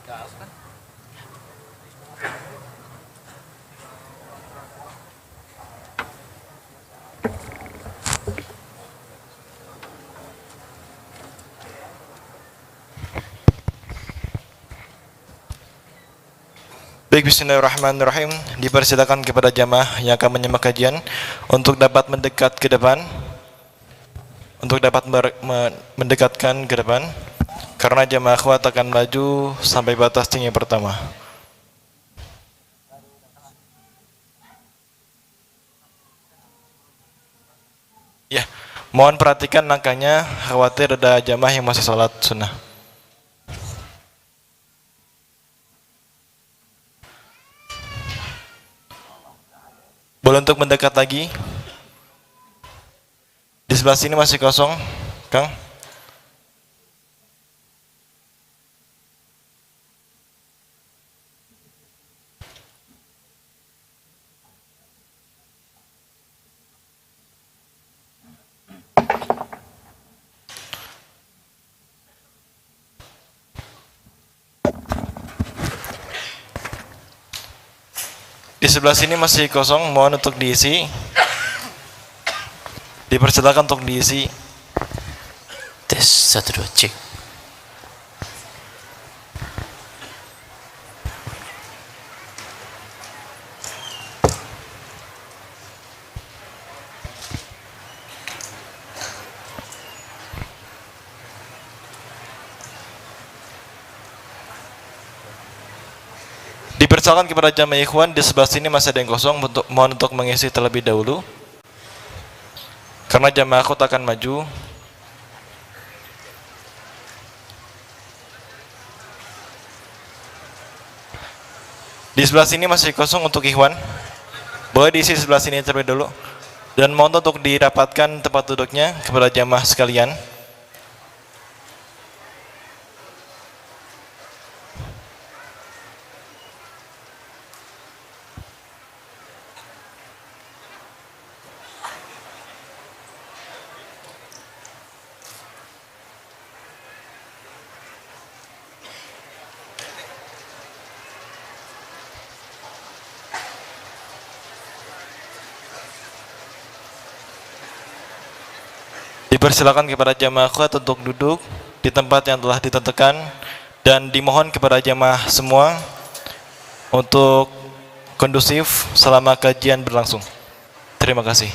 Baik, bismillahirrahmanirrahim. Dipersilakan kepada jamaah yang akan menyimak kajian untuk dapat mendekat ke depan, untuk dapat mendekatkan ke depan, karena jamaah akhwat akan maju sampai batas tinggi pertama. Ya, mohon perhatikan langkahnya, khawatir ada jamaah yang masih salat sunnah. Boleh untuk mendekat lagi. Di sebelah sini masih kosong, Kang. Di sebelah sini masih kosong, mohon untuk diisi. Dipersilakan untuk diisi. Tes 1 2 cek. Dipersilakan kepada jamaah ikhwan, di sebelah sini masih ada yang kosong, mohon untuk mengisi terlebih dahulu. Karena jamaah akhwat akan maju. Di sebelah sini masih kosong untuk ikhwan. Boleh diisi sebelah sini terlebih dahulu. Dan mohon untuk dirapatkan tempat duduknya kepada jamaah sekalian. Dipersilakan kepada jamaah akhwat untuk duduk di tempat yang telah ditentukan, dan dimohon kepada jamaah semua untuk kondusif selama kajian berlangsung. Terima kasih.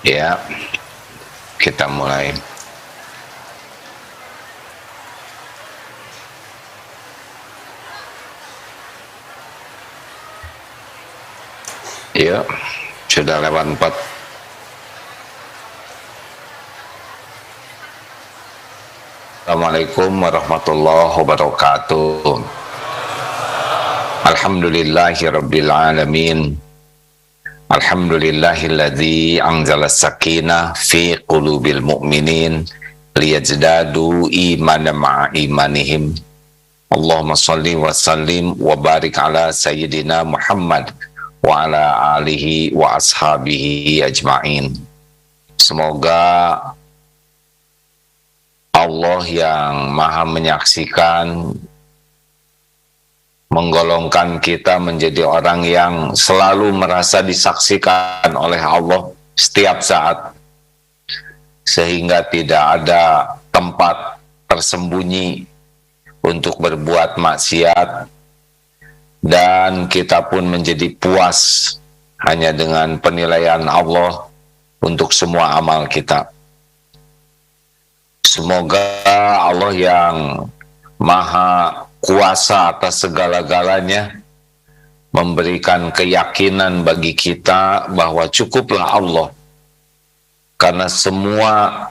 Ya, kita mulai. Ya, sudah lewat 4. Assalamualaikum warahmatullahi wabarakatuh. Alhamdulillahirabbil alamin. Alhamdulillahilladzi anzala sakinah fi qulubil mu'minin liyazdadu imanan ma'a imanihim Allahumma salli wa sallim wa barik ala Sayyidina Muhammad wa ala alihi wa ashabihi ajma'in. Semoga Allah yang maha menyaksikan menggolongkan kita menjadi orang yang selalu merasa disaksikan oleh Allah setiap saat, sehingga tidak ada tempat tersembunyi untuk berbuat maksiat, dan kita pun menjadi puas hanya dengan penilaian Allah untuk semua amal kita. Semoga Allah yang maha kuasa atas segala-galanya memberikan keyakinan bagi kita bahwa cukuplah Allah, karena semua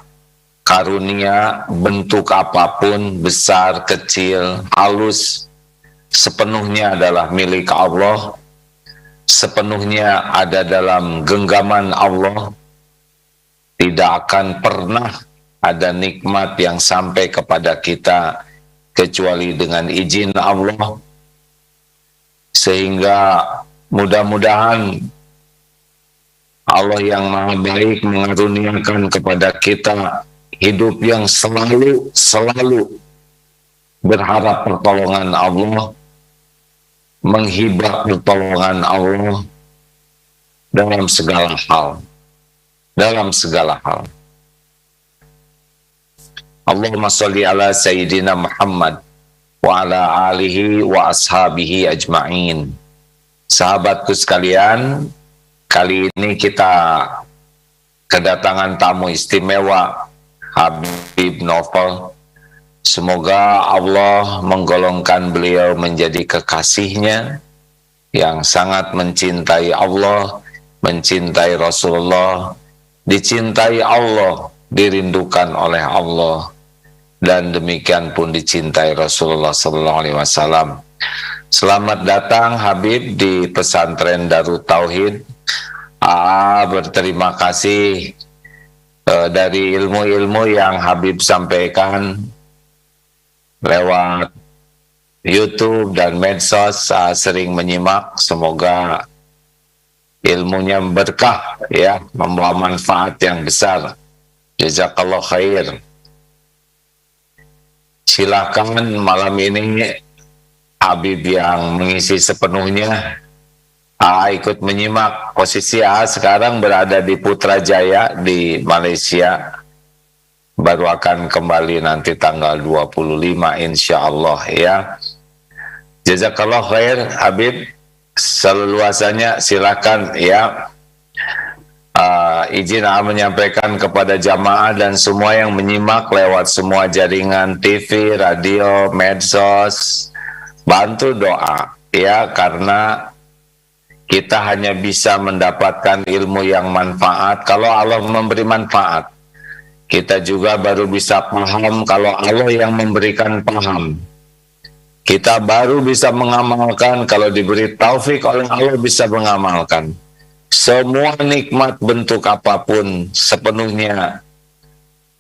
karunia bentuk apapun, besar, kecil, halus, sepenuhnya adalah milik Allah, sepenuhnya ada dalam genggaman Allah. Tidak akan pernah ada nikmat yang sampai kepada kita kecuali dengan izin Allah. Sehingga mudah-mudahan Allah yang maha baik mengaruniakan kepada kita hidup yang selalu berharap pertolongan Allah, menghibah pertolongan Allah dalam segala hal. Allahumma sholli ala Sayyidina Muhammad wa ala alihi wa ashabihi ajma'in. Sahabatku sekalian, kali ini kita kedatangan tamu istimewa, Habib Novel. Semoga Allah menggolongkan beliau menjadi kekasihnya yang sangat mencintai Allah, mencintai Rasulullah, dicintai Allah, dirindukan oleh Allah, dan demikian pun dicintai Rasulullah SAW. Selamat datang Habib di pesantren Darut Tauhid. Berterima kasih dari ilmu-ilmu yang Habib sampaikan lewat YouTube dan medsos. Sering menyimak, semoga ilmunya berkah, ya, membawa manfaat yang besar. Jazakallah khair. Silakan malam ini Habib yang mengisi sepenuhnya. Ikut menyimak. Posisi sekarang berada di Putrajaya di Malaysia. Baru akan kembali nanti tanggal 25 insya Allah, ya. Jazakallah khair Habib. Seleluasannya silakan, ya. Izin menyampaikan kepada jamaah dan semua yang menyimak lewat semua jaringan TV, radio, medsos, bantu doa, ya, karena kita hanya bisa mendapatkan ilmu yang manfaat kalau Allah memberi manfaat. Kita juga baru bisa paham kalau Allah yang memberikan paham. Kita baru bisa mengamalkan kalau diberi taufik oleh Allah, bisa mengamalkan. Semua nikmat bentuk apapun sepenuhnya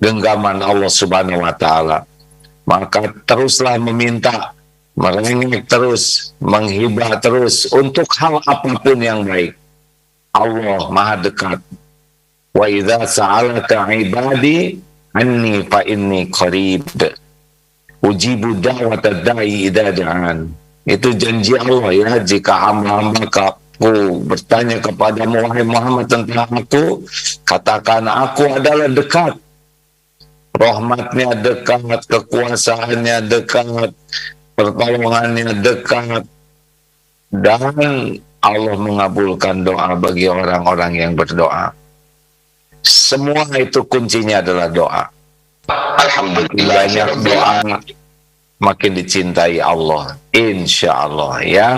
genggaman Allah Subhanahu wa Ta'ala. Maka teruslah meminta, merengek terus, menghibah terus untuk hal apapun yang baik. Allah maha dekat. Wa idza sa'alaka ibadi anni fa inni qarib ujibu da'watad da'i idza da'an. Itu janji Allah, ya, jika hamba-hamba aku bertanya kepadamu wahai Muhammad tentang aku, katakan aku adalah dekat. Rahmatnya dekat, kekuasaannya dekat, pertolongannya dekat, dan Allah mengabulkan doa bagi orang-orang yang berdoa. Semua itu kuncinya adalah doa. Alhamdulillah, banyak doa makin dicintai Allah, insya Allah, ya.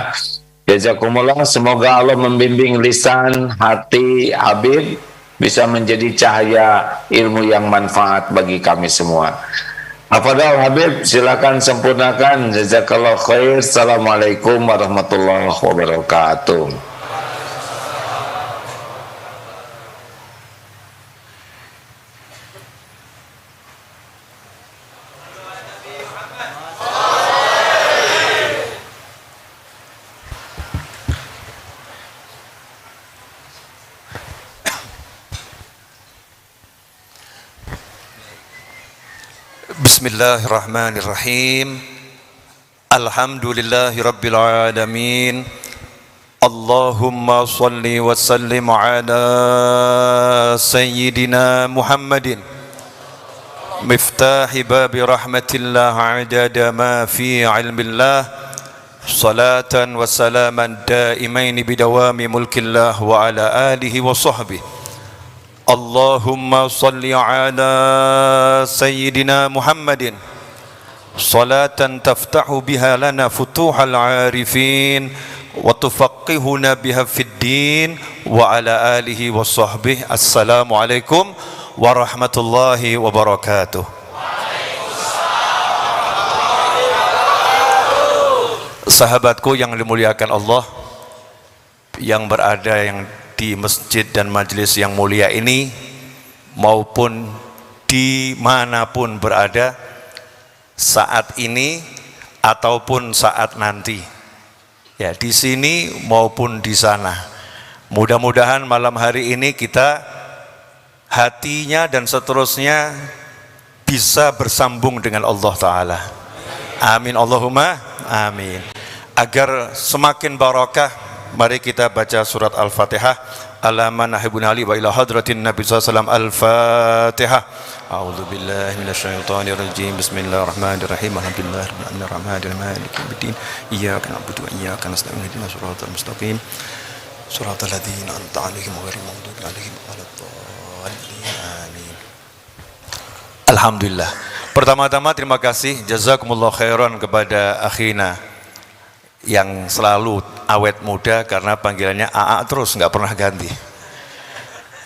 Jazakumullah, semoga Allah membimbing lisan, hati Habib bisa menjadi cahaya ilmu yang manfaat bagi kami semua. Hafadhal Habib, silakan sempurnakan. Jazakallah khair. Assalamualaikum warahmatullahi wabarakatuh. Bismillahirrahmanirrahim. Alhamdulillahi rabbil alamin. Allahumma salli wa sallim ala sayyidina Muhammadin miftahi babi rahmatillah adada ma fi ilmillah salatan wa salaman daimaini bidawami mulkillah wa ala alihi wa sahbihi. Allahumma salli ala sayyidina Muhammadin salatan taftahu biha lana futuhal arifin wa tufaqihuna biha fid din wa ala alihi wa sahbihi. Assalamualaikum warahmatullahi wabarakatuh. Sahabatku yang dimuliakan Allah, yang berada yang di masjid dan majelis yang mulia ini maupun dimanapun berada saat ini ataupun saat nanti, ya di sini maupun di sana, mudah-mudahan malam hari ini kita hatinya dan seterusnya bisa bersambung dengan Allah Ta'ala. Amin Allahumma amin. Agar semakin barakah, mari kita baca surat Al-Fatihah. Alaman nahibun ali wa ila hadratin Nabi SAW. Al-Fatihah. A'udzu billahi minasyaitonir rajim. Bismillahirrahmanirrahim. Alhamdulillahirrahmanirrahim. Maliki yaumiddin. Iyyaka na'budu wa iyyaka nasta'in. Ihdinas siratal mustaqim. Siratal ladzina an'amta 'alaihim ghairil maghdubi 'alaihim waladdallin. Amin. Alhamdulillah. Pertama-tama terima kasih jazakumullah khairan kepada akhina yang selalu awet muda, karena panggilannya AA terus, nggak pernah ganti.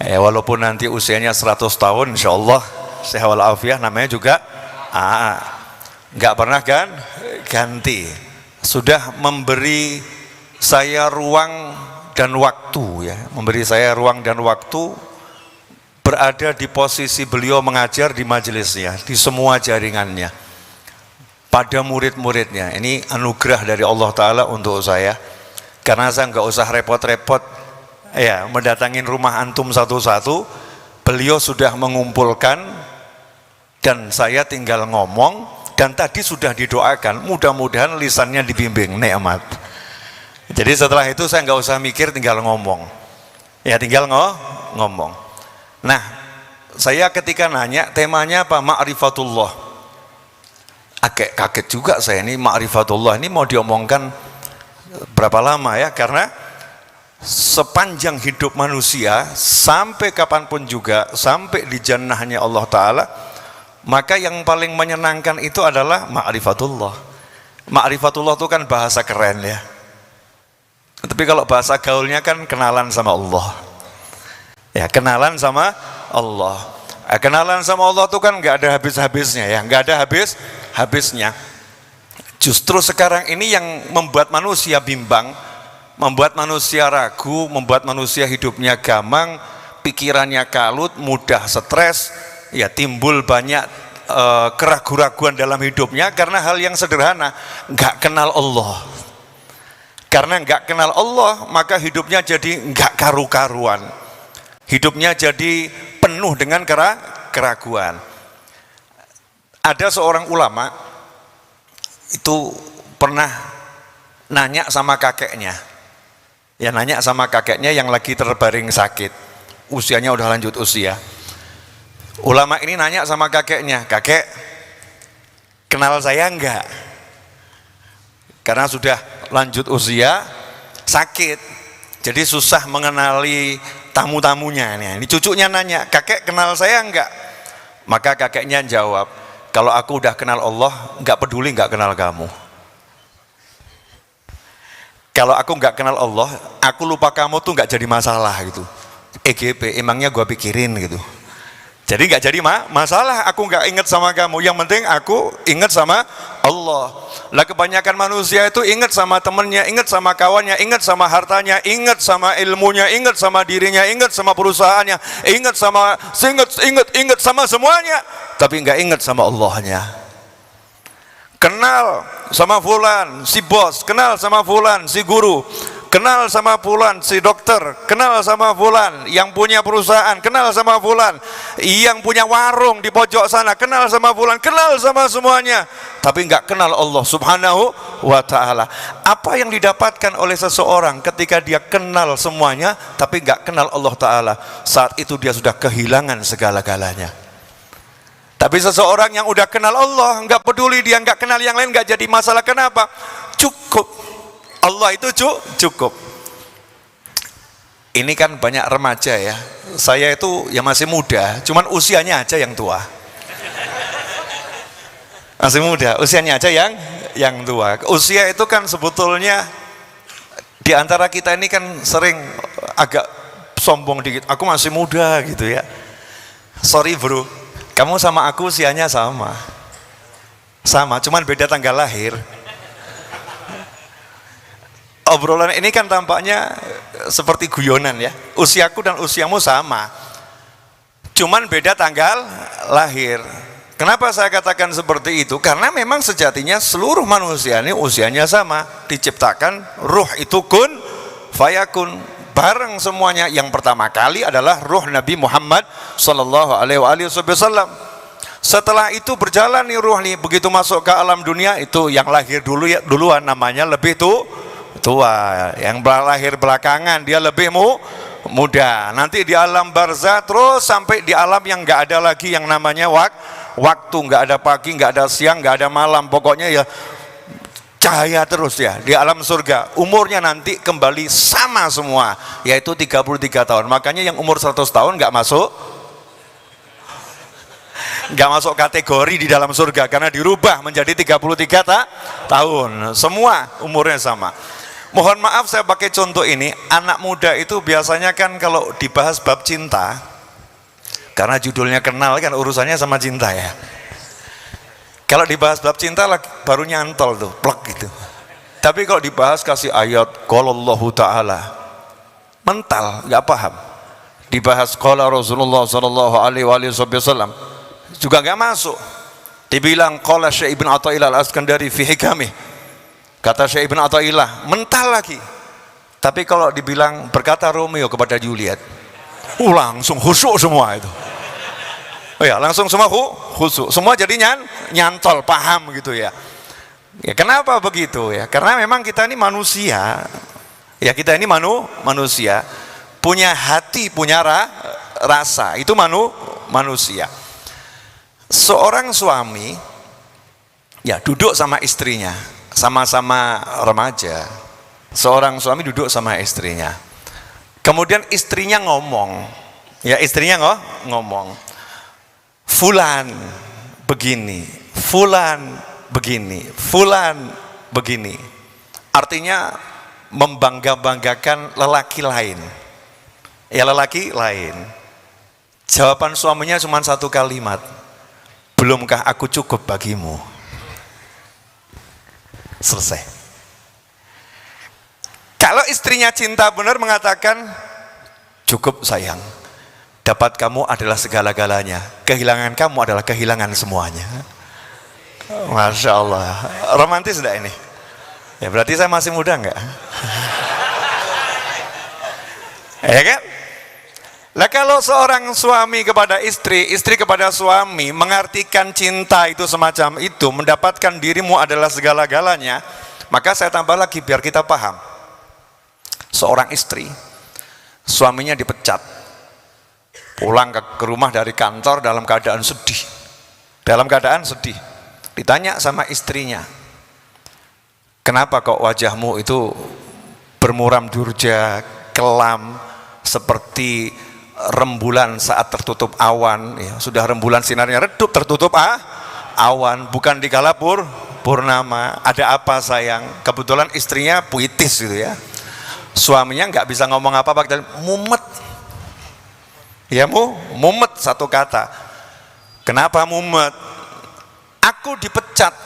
Walaupun nanti usianya 100 tahun insyaallah sehat walafiat, namanya juga AA, nggak pernah kan ganti. Sudah memberi saya ruang dan waktu, ya, memberi saya ruang dan waktu berada di posisi beliau mengajar di majelisnya, di semua jaringannya, pada murid-muridnya. Ini anugerah dari Allah Ta'ala untuk saya, karena saya nggak usah repot-repot ya mendatangin rumah antum satu-satu. Beliau sudah mengumpulkan dan saya tinggal ngomong, dan tadi sudah didoakan mudah-mudahan lisannya dibimbing nikmat. Jadi setelah itu saya nggak usah mikir, tinggal ngomong, ya tinggal ngomong. Nah, saya ketika nanya temanya apa, ma'rifatullah, agak kaget juga saya, ini ma'rifatullah ini mau diomongkan berapa lama ya, karena sepanjang hidup manusia sampai kapanpun juga, sampai di jannahnya Allah Ta'ala, maka yang paling menyenangkan itu adalah ma'rifatullah. Ma'rifatullah itu kan bahasa keren ya, tapi kalau bahasa gaulnya kan kenalan sama Allah. Ya, kenalan sama Allah. Kenalan sama Allah itu kan nggak ada habis-habisnya ya, nggak ada habisnya. Justru sekarang ini yang membuat manusia bimbang, membuat manusia ragu, membuat manusia hidupnya gamang, pikirannya kalut, mudah stres, ya timbul banyak keraguan-raguan dalam hidupnya karena hal yang sederhana, nggak kenal Allah. Karena nggak kenal Allah, maka hidupnya jadi nggak karu-karuan. Hidupnya jadi penuh dengan keraguan. Ada seorang ulama itu pernah nanya sama kakeknya. Ya, nanya sama kakeknya yang lagi terbaring sakit. Usianya udah lanjut usia. Ulama ini nanya sama kakeknya, "Kakek, kenal saya enggak?" Karena sudah lanjut usia, sakit. Jadi susah mengenali tamu-tamunya. Ini cucunya nanya, "Kakek kenal saya enggak?" Maka kakeknya jawab, "Kalau aku udah kenal Allah, enggak peduli enggak kenal kamu. Kalau aku enggak kenal Allah, aku lupa kamu tuh enggak jadi masalah gitu. EGP, emangnya gua pikirin gitu. Jadi enggak jadi masalah, aku enggak inget sama kamu. Yang penting aku inget sama Allah." Lah kebanyakan manusia itu inget sama temennya, inget sama kawannya, inget sama hartanya, inget sama ilmunya, inget sama dirinya, inget sama perusahaannya, inget sama semuanya, tapi enggak inget sama Allahnya. Kenal sama fulan, si bos, kenal sama fulan, si guru, kenal sama fulan si dokter, kenal sama fulan yang punya perusahaan, kenal sama fulan yang punya warung di pojok sana, kenal sama fulan, kenal sama semuanya, tapi nggak kenal Allah Subhanahu wa ta'ala. Apa yang didapatkan oleh seseorang ketika dia kenal semuanya tapi nggak kenal Allah Ta'ala? Saat itu dia sudah kehilangan segala-galanya. Tapi seseorang yang udah kenal Allah, nggak peduli dia nggak kenal yang lain, nggak jadi masalah. Kenapa? Cukup Allah itu cukup. Ini kan banyak remaja ya. Saya itu ya masih muda, cuman usianya aja yang tua. Masih muda, usianya aja yang tua. Usia itu kan sebetulnya di antara kita ini kan sering agak sombong dikit. Aku masih muda gitu ya. Sorry bro, kamu sama aku usianya sama, cuman beda tanggal lahir. Obrolan ini kan tampaknya seperti guyonan ya. Usiaku dan usiamu sama, cuman beda tanggal lahir. Kenapa saya katakan seperti itu? Karena memang sejatinya seluruh manusia ini usianya sama. Diciptakan ruh itu kun fayakun, bareng semuanya. Yang pertama kali adalah ruh Nabi Muhammad sallallahu alaihi wasallam. Setelah itu berjalan nih ruh nih, begitu masuk ke alam dunia itu yang lahir duluan namanya lebih tua, yang lahir belakangan dia lebih muda. Nanti di alam barzah terus sampai di alam yang nggak ada lagi yang namanya waktu, nggak ada pagi, nggak ada siang, nggak ada malam, pokoknya ya cahaya terus ya. Di alam surga umurnya nanti kembali sama semua, yaitu 33 tahun. Makanya yang umur 100 tahun nggak masuk kategori di dalam surga, karena dirubah menjadi 33 tahun. Semua umurnya sama. Mohon maaf saya pakai contoh ini. Anak muda itu biasanya kan kalau dibahas bab cinta, karena judulnya kenal kan urusannya sama cinta ya. Kalau dibahas bab cinta baru nyantol tuh, plek gitu. Tapi kalau dibahas kasih ayat qalallahu ta'ala, mental, nggak paham. Dibahas qala Rasulullah sallallahu alaihi wasallam, juga nggak masuk. Dibilang qala Syekh Ibn Athaillah Al-Askandari fi hikamih, kata Syekh Ibn Athaillah, mental lagi. Tapi kalau dibilang berkata Romeo kepada Juliet, langsung khusyuk semua itu. Oh ya, langsung semua khusyuk. Semua jadi nyantol, paham gitu ya. Ya kenapa begitu ya? Karena memang kita ini manusia. Ya kita ini manusia, punya hati, punya rasa. Itu manusia. Seorang suami ya duduk sama istrinya, sama-sama remaja. Seorang suami duduk sama istrinya, kemudian istrinya ngomong, ya istrinya ngomong, fulan begini, fulan begini, fulan begini. Artinya membangga-banggakan lelaki lain. Ya lelaki lain. Jawaban suaminya cuma satu kalimat, belumkah aku cukup bagimu? Selesai. Kalau istrinya cinta benar mengatakan, cukup sayang, dapat kamu adalah segala-galanya, kehilangan kamu adalah kehilangan semuanya. Masya Allah, romantis enggak ini? Ya berarti saya masih muda enggak? Ya kan? Lah kalau seorang suami kepada istri, istri kepada suami mengartikan cinta itu semacam itu, mendapatkan dirimu adalah segala-galanya, maka saya tambah lagi biar kita paham. Seorang istri, suaminya dipecat, pulang ke rumah dari kantor dalam keadaan sedih. Ditanya sama istrinya, kenapa kok wajahmu itu bermuram durja, kelam, seperti rembulan saat tertutup awan ya, sudah rembulan sinarnya redup, tertutup awan, bukan di kala purnama. Ada apa sayang? Kebetulan istrinya puitis gitu ya. Suaminya nggak bisa ngomong apa-apa, mumet ya, mumet satu kata. Kenapa mumet? Aku dipecat,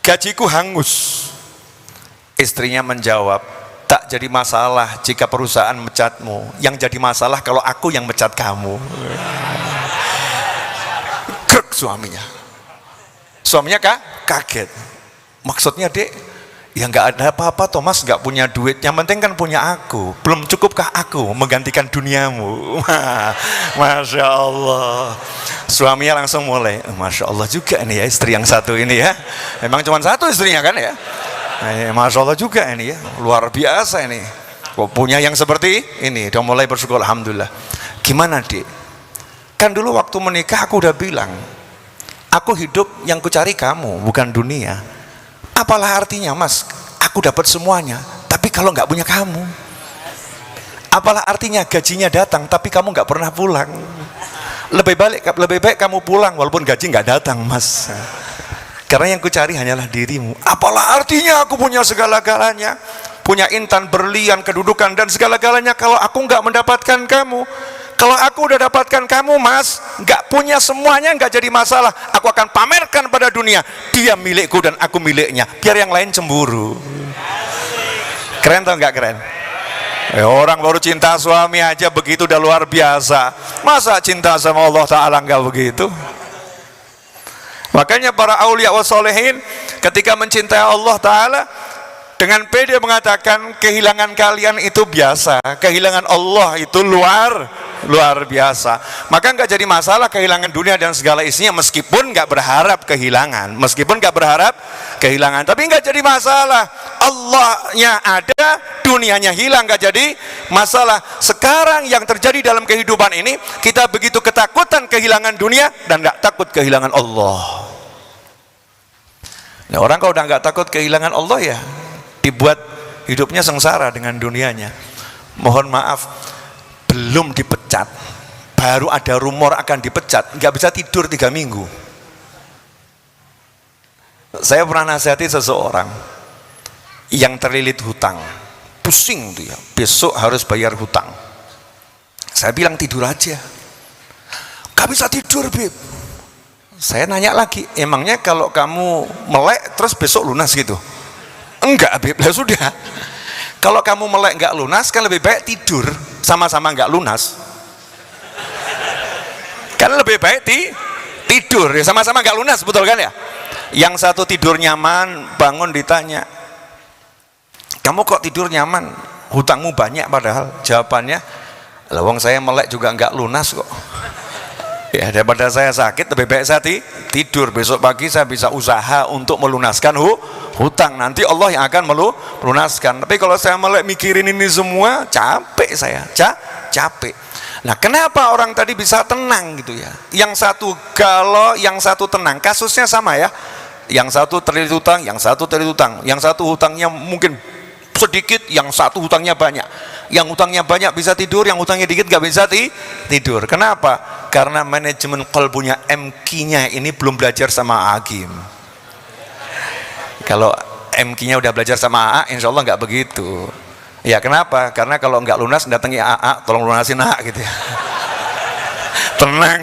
gajiku hangus. Istrinya menjawab, tak jadi masalah jika perusahaan mecatmu, yang jadi masalah kalau aku yang mecat kamu. Krek suaminya kaget. Maksudnya dek, Ya nggak ada apa-apa Thomas, nggak punya duit, yang penting kan punya aku. Belum cukupkah aku menggantikan duniamu? Masya Allah. Suaminya langsung mulai, Masya Allah juga ini ya istri yang satu ini ya. Memang cuma satu istrinya kan ya. Masya Allah juga ini ya, luar biasa ini. Kok punya yang seperti ini, udah mulai bersyukur, alhamdulillah. Gimana Dik? Kan dulu waktu menikah aku udah bilang, aku hidup yang kucari kamu, bukan dunia. Apalah artinya Mas, aku dapat semuanya, tapi kalau nggak punya kamu. Apalah artinya gajinya datang, tapi kamu nggak pernah pulang. Lebih baik kamu pulang, walaupun gaji nggak datang Mas. Karena yang kucari hanyalah dirimu. Apalah artinya aku punya segala-galanya, punya intan, berlian, kedudukan, dan segala-galanya kalau aku nggak mendapatkan kamu. Kalau aku udah dapatkan kamu Mas, nggak punya semuanya nggak jadi masalah. Aku akan pamerkan pada dunia, dia milikku dan aku miliknya, biar yang lain cemburu. Keren atau nggak keren? Orang baru cinta suami aja begitu udah luar biasa, masa cinta sama Allah Ta'ala nggak begitu? Makanya para aulia wa solehin ketika mencintai Allah Ta'ala dengan pede mengatakan kehilangan kalian itu biasa, kehilangan Allah itu luar biasa. Maka nggak jadi masalah kehilangan dunia dan segala isinya, meskipun nggak berharap kehilangan, tapi nggak jadi masalah. Allahnya ada, dunianya hilang, nggak jadi masalah. Sekarang yang terjadi dalam kehidupan ini, kita begitu ketakutan kehilangan dunia dan nggak takut kehilangan Allah. Nah, orang kalau udah nggak takut kehilangan Allah ya dibuat hidupnya sengsara dengan dunianya. Mohon maaf, belum dipecat, baru ada rumor akan dipecat, nggak bisa tidur 3 minggu. Saya pernah nasihati seseorang yang terlilit hutang, pusing dia, besok harus bayar hutang. Saya bilang tidur aja, nggak bisa tidur Beb. Saya nanya lagi, emangnya kalau kamu melek terus besok lunas gitu? Enggak Beb, ya sudah. Kalau kamu melek nggak lunas kan lebih baik tidur sama-sama nggak lunas. Kan lebih baik tidur ya sama-sama nggak lunas, betul kan ya? Yang satu tidur nyaman, bangun ditanya, kamu kok tidur nyaman? Hutangmu banyak padahal. Jawabannya, lah wong saya melek juga nggak lunas kok. Ya daripada saya sakit lebih baik saya tidur, besok pagi saya bisa usaha untuk melunaskan hutang, nanti Allah yang akan melunaskan. Tapi kalau saya melek mikirin ini semua, capek saya, capek. Nah kenapa orang tadi bisa tenang gitu ya, yang satu galau, yang satu tenang? Kasusnya sama ya, yang satu terlilit hutang, yang satu terlilit hutang, yang satu hutangnya mungkin sedikit, yang satu hutangnya banyak. Yang hutangnya banyak bisa tidur, yang hutangnya dikit gak bisa tidur. Kenapa? Karena manajemen qalbunya, MQ-nya ini belum belajar sama Hakim. Kalau MQ-nya udah belajar sama AA, insya Allah nggak begitu. Ya kenapa? Karena kalau nggak lunas datangi AA, tolong lunasin AA gitu ya. Tenang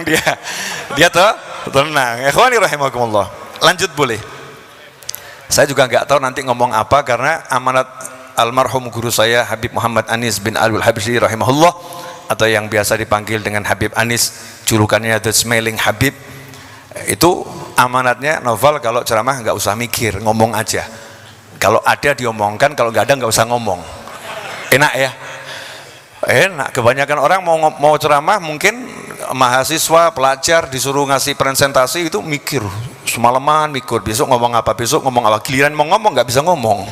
dia tuh tenang. Ikhwani rahimakumullah. Lanjut boleh. Saya juga nggak tahu nanti ngomong apa, karena amanat almarhum guru saya Habib Muhammad Anis bin Alwi Habsyi rahimahullah, atau yang biasa dipanggil dengan Habib Anis, julukannya The Smiling Habib. Itu amanatnya novel, kalau ceramah nggak usah mikir, ngomong aja. Kalau ada diomongkan, kalau nggak ada nggak usah ngomong. Enak ya? Enak. Kebanyakan orang mau ceramah, mungkin mahasiswa, pelajar disuruh ngasih presentasi itu mikir semalaman, mikir besok ngomong apa, giliran mau ngomong nggak bisa ngomong.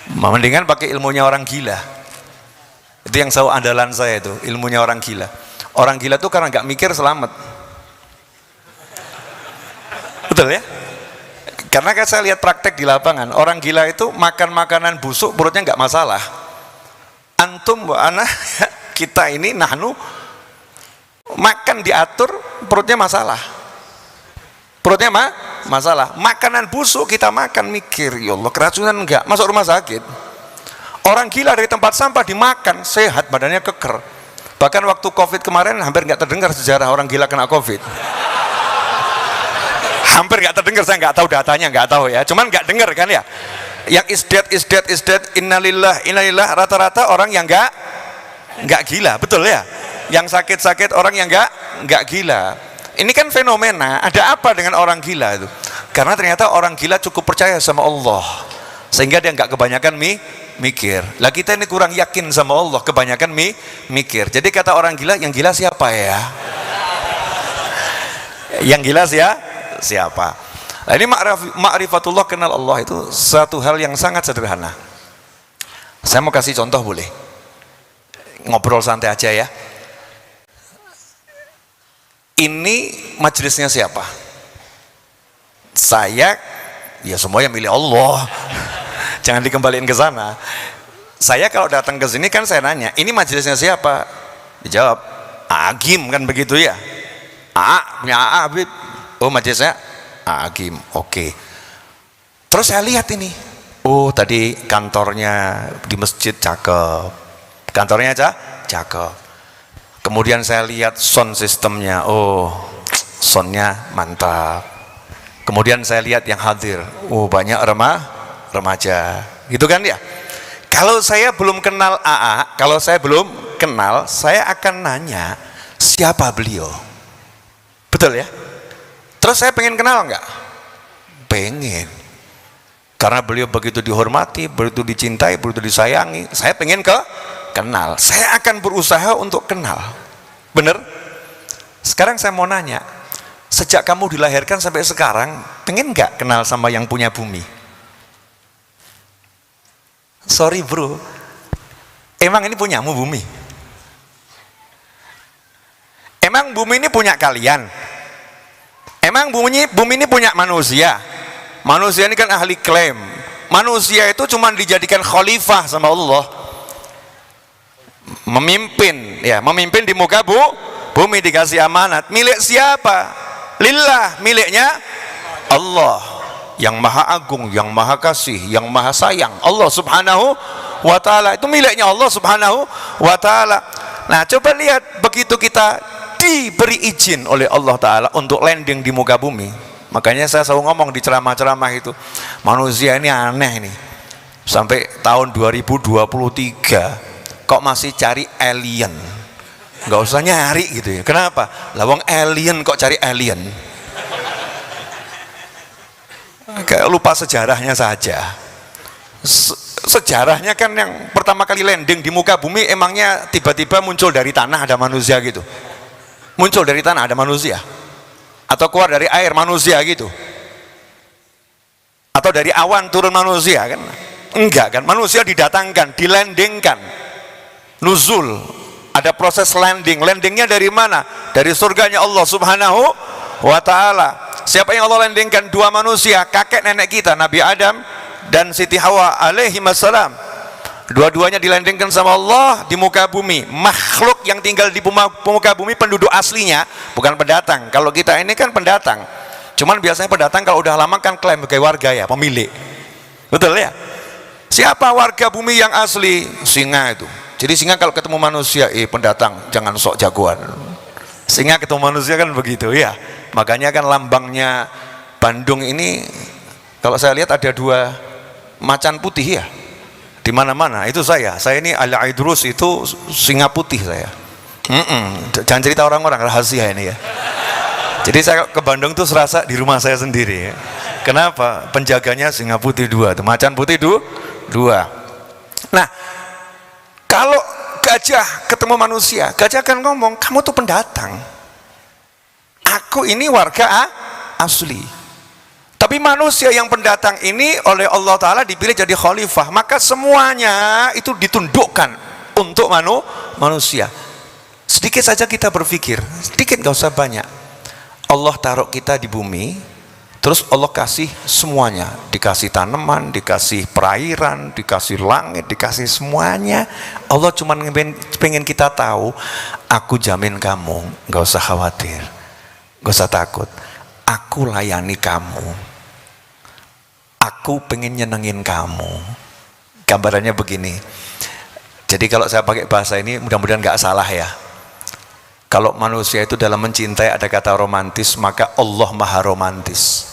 Mendingan pakai ilmunya orang gila. Itu yang selalu andalan saya itu, ilmunya orang gila. Orang gila tuh karena nggak mikir selamat. Betul ya? Karena kan saya lihat praktek di lapangan, orang gila itu makan makanan busuk perutnya nggak masalah. Antum wa ana, kita ini nahnu makan diatur perutnya masalah. Perutnya masalah. Makanan busuk kita makan mikir, ya Allah keracunan enggak, masuk rumah sakit. Orang gila dari tempat sampah dimakan, sehat, badannya keker. Bahkan waktu Covid kemarin hampir nggak terdengar sejarah orang gila kena Covid. Hampir nggak terdengar, saya nggak tahu datanya, nggak tahu ya. Cuman nggak dengar kan ya. Yang is dead, innalillah, rata-rata orang yang nggak gila, betul ya. Yang sakit orang yang nggak gila. Ini kan fenomena. Ada apa dengan orang gila itu? Karena ternyata orang gila cukup percaya sama Allah, sehingga dia nggak kebanyakan mikir. Lah kita ini kurang yakin sama Allah, kebanyakan mikir. Jadi kata orang gila, yang gila siapa ya? Yang gila siapa? Nah, ini ma'rifatullah, kenal Allah itu satu hal yang sangat sederhana. Saya mau kasih contoh, boleh? Ngobrol santai aja ya. Ini majelisnya siapa? Saya, ya semuanya milih Allah. Jangan dikembaliin ke sana. Saya kalau datang ke sini kan saya nanya, ini majelisnya siapa? Dijawab, Agim, kan begitu ya. Punya Habib. Oh, majelisnya Agim. Oke. Terus saya lihat ini. Oh, tadi kantornya di masjid cakep. Kantornya cakep. Kemudian saya lihat sound systemnya. Oh, soundnya mantap. Kemudian saya lihat yang hadir. Oh, banyak remaja. Gitu kan ya? Kalau saya belum kenal AA, kalau saya belum kenal, saya akan nanya, siapa beliau? Betul ya? Terus saya pengen kenal enggak? Pengen. Karena beliau begitu dihormati, begitu dicintai, begitu disayangi, saya pengen kenal. Saya akan berusaha untuk kenal. Bener? Sekarang saya mau nanya, sejak kamu dilahirkan sampai sekarang, pengen enggak kenal sama yang punya bumi? Sorry bro, emang ini punyamu bumi? Emang bumi ini punya kalian? Emang bumi ini punya manusia? Manusia ini kan ahli klaim. Manusia itu cuma dijadikan khalifah sama Allah, memimpin, ya, memimpin di muka bumi, dikasih amanat. Milik siapa? Lillah, miliknya Allah, yang maha agung, yang maha kasih, yang maha sayang. Allah subhanahu wa ta'ala, itu miliknya Allah subhanahu wa ta'ala. Nah, coba lihat, begitu kita diberi izin oleh Allah Ta'ala untuk landing di muka bumi. Makanya saya selalu ngomong di ceramah-ceramah itu, manusia ini aneh nih. Sampai tahun 2023 kok masih cari alien. Nggak usah nyari gitu ya. Kenapa? Lawang alien kok cari alien. Kayak lupa sejarahnya saja. Sejarahnya kan yang pertama kali landing di muka bumi, emangnya tiba-tiba muncul dari tanah ada manusia gitu? Muncul dari tanah ada manusia? Atau keluar dari air manusia gitu? Atau dari awan turun manusia kan? Enggak kan? Manusia didatangkan, dilandingkan, nuzul, ada proses landing. Landingnya dari mana? Dari surganya Allah subhanahu wa ta'ala. Siapa yang Allah landingkan? Dua manusia, kakek nenek kita, Nabi Adam dan Siti Hawa alaihi wassalam. Dua-duanya dilandingkan sama Allah di muka bumi. Makhluk yang tinggal di muka bumi, penduduk aslinya, bukan pendatang. Kalau kita ini kan pendatang, cuman biasanya pendatang kalau udah lama kan klaim sebagai warga ya, pemilik. Betul ya? Siapa warga bumi yang asli? Singa itu. Jadi singa kalau ketemu manusia, pendatang, jangan sok jagoan. Singa ketemu manusia kan begitu ya. Makanya kan lambangnya Bandung ini, kalau saya lihat ada dua macan putih ya, di mana-mana. Itu saya ini Al-Aidrus, itu singa putih saya. Jangan cerita orang-orang, rahasia ini ya. Jadi saya ke Bandung tuh serasa di rumah saya sendiri ya. Kenapa? Penjaganya singa putih dua, tuh macan putih dua. Nah, kalau gajah ketemu manusia, gajah akan ngomong, kamu tuh pendatang, aku ini warga asli. Tapi manusia yang pendatang ini oleh Allah Ta'ala dipilih jadi khalifah, maka semuanya itu ditundukkan untuk manusia. Sedikit saja kita berpikir, sedikit, gak usah banyak. Allah taruh kita di bumi, terus Allah kasih semuanya, dikasih tanaman, dikasih perairan, dikasih langit, dikasih semuanya. Allah cuma pengen kita tahu, aku jamin kamu, gak usah khawatir, gak usah takut, aku layani kamu, aku pengen nyenengin kamu. Gambarannya begini. Jadi kalau saya pakai bahasa ini mudah-mudahan gak salah ya. Kalau manusia itu dalam mencintai ada kata romantis, maka Allah maha romantis.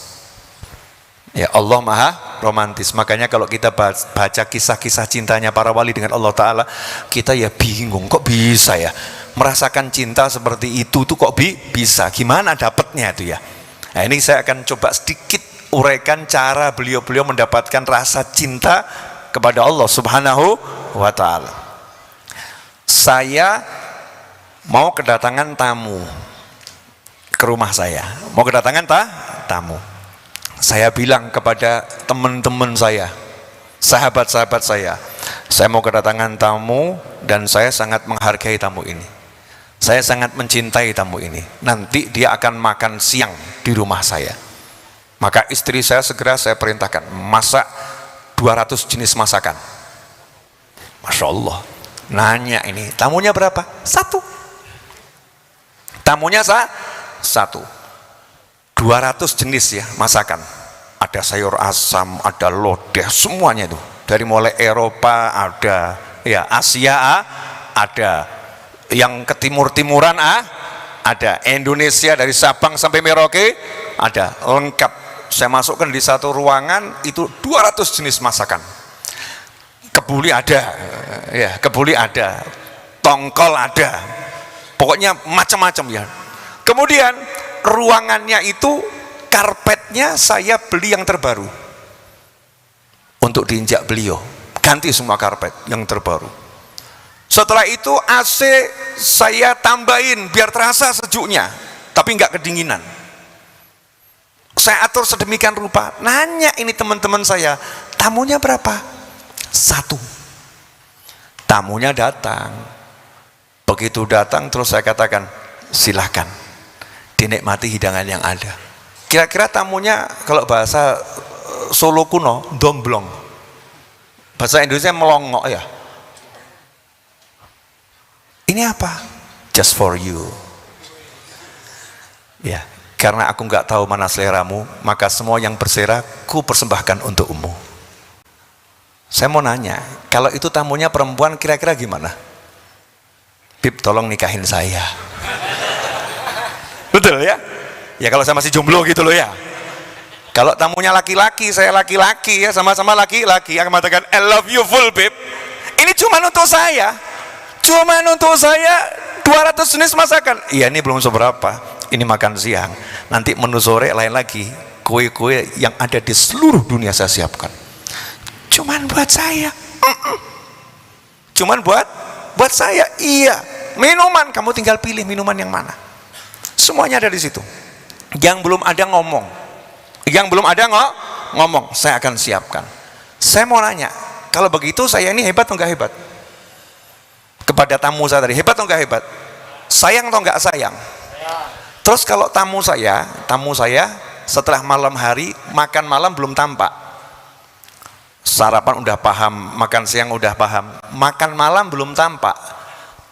Ya, Allah maha romantis. Makanya kalau kita baca kisah-kisah cintanya para wali dengan Allah Ta'ala, kita ya bingung, kok bisa ya merasakan cinta seperti itu tuh, kok bisa, gimana dapatnya itu ya. Nah, ini saya akan coba sedikit uraikan cara beliau-beliau mendapatkan rasa cinta kepada Allah Subhanahu wa ta'ala. Saya mau kedatangan tamu ke rumah saya, mau kedatangan tamu. Saya bilang kepada teman-teman saya, sahabat-sahabat saya mau kedatangan tamu dan saya sangat menghargai tamu ini. Saya sangat mencintai tamu ini. Nanti dia akan makan siang di rumah saya. Maka istri saya segera saya perintahkan masak 200 jenis masakan. Masya Allah. Nanya ini, tamunya berapa? 1. Tamunya satu. 200 jenis ya masakan. Ada sayur asam, ada lodeh, semuanya itu. Dari mulai Eropa ada, ya Asia ada, yang ke timur-timuran ada, Indonesia dari Sabang sampai Merauke ada, lengkap. Saya masukkan di satu ruangan itu 200 jenis masakan. Kebuli ada, ya kebuli ada, tongkol ada, pokoknya macam-macam ya. Kemudian ruangannya itu karpetnya saya beli yang terbaru untuk diinjak beliau, ganti semua karpet yang terbaru. Setelah itu AC saya tambahin biar terasa sejuknya, tapi nggak kedinginan. Saya atur sedemikian rupa. Nanya ini teman-teman saya, tamunya berapa? 1. Tamunya datang. Begitu datang terus saya katakan, silahkan dinikmati hidangan yang ada. Kira-kira tamunya kalau bahasa Solo kuno, domblong. Bahasa Indonesia melongok ya. Ini apa? Just for you. Ya, karena aku nggak tahu mana seleramu, maka semua yang bersera ku persembahkan untukmu. Saya mau nanya, kalau itu tamunya perempuan kira-kira gimana? Bib, tolong nikahin saya. Betul ya? Ya kalau saya masih jomblo gitu loh ya. Kalau tamunya laki-laki, saya laki-laki ya, sama-sama laki-laki yang mengatakan I love you full babe. Ini cuma untuk saya. Cuma untuk saya 200 jenis masakan. Iya ini belum seberapa. Ini makan siang. Nanti menu sore lain lagi. Kue-kue yang ada di seluruh dunia saya siapkan. Cuman buat saya. Cuman buat saya. Iya. Minuman kamu tinggal pilih minuman yang mana. Semuanya ada di situ. Yang belum ada ngomong. Yang belum ada ngomong. Saya akan siapkan. Saya mau nanya, kalau begitu saya ini hebat atau enggak hebat? Kepada tamu saya tadi, hebat atau enggak hebat? Sayang atau enggak sayang? Terus kalau tamu saya setelah malam hari makan malam belum tampak, sarapan udah paham, makan siang udah paham, makan malam belum tampak.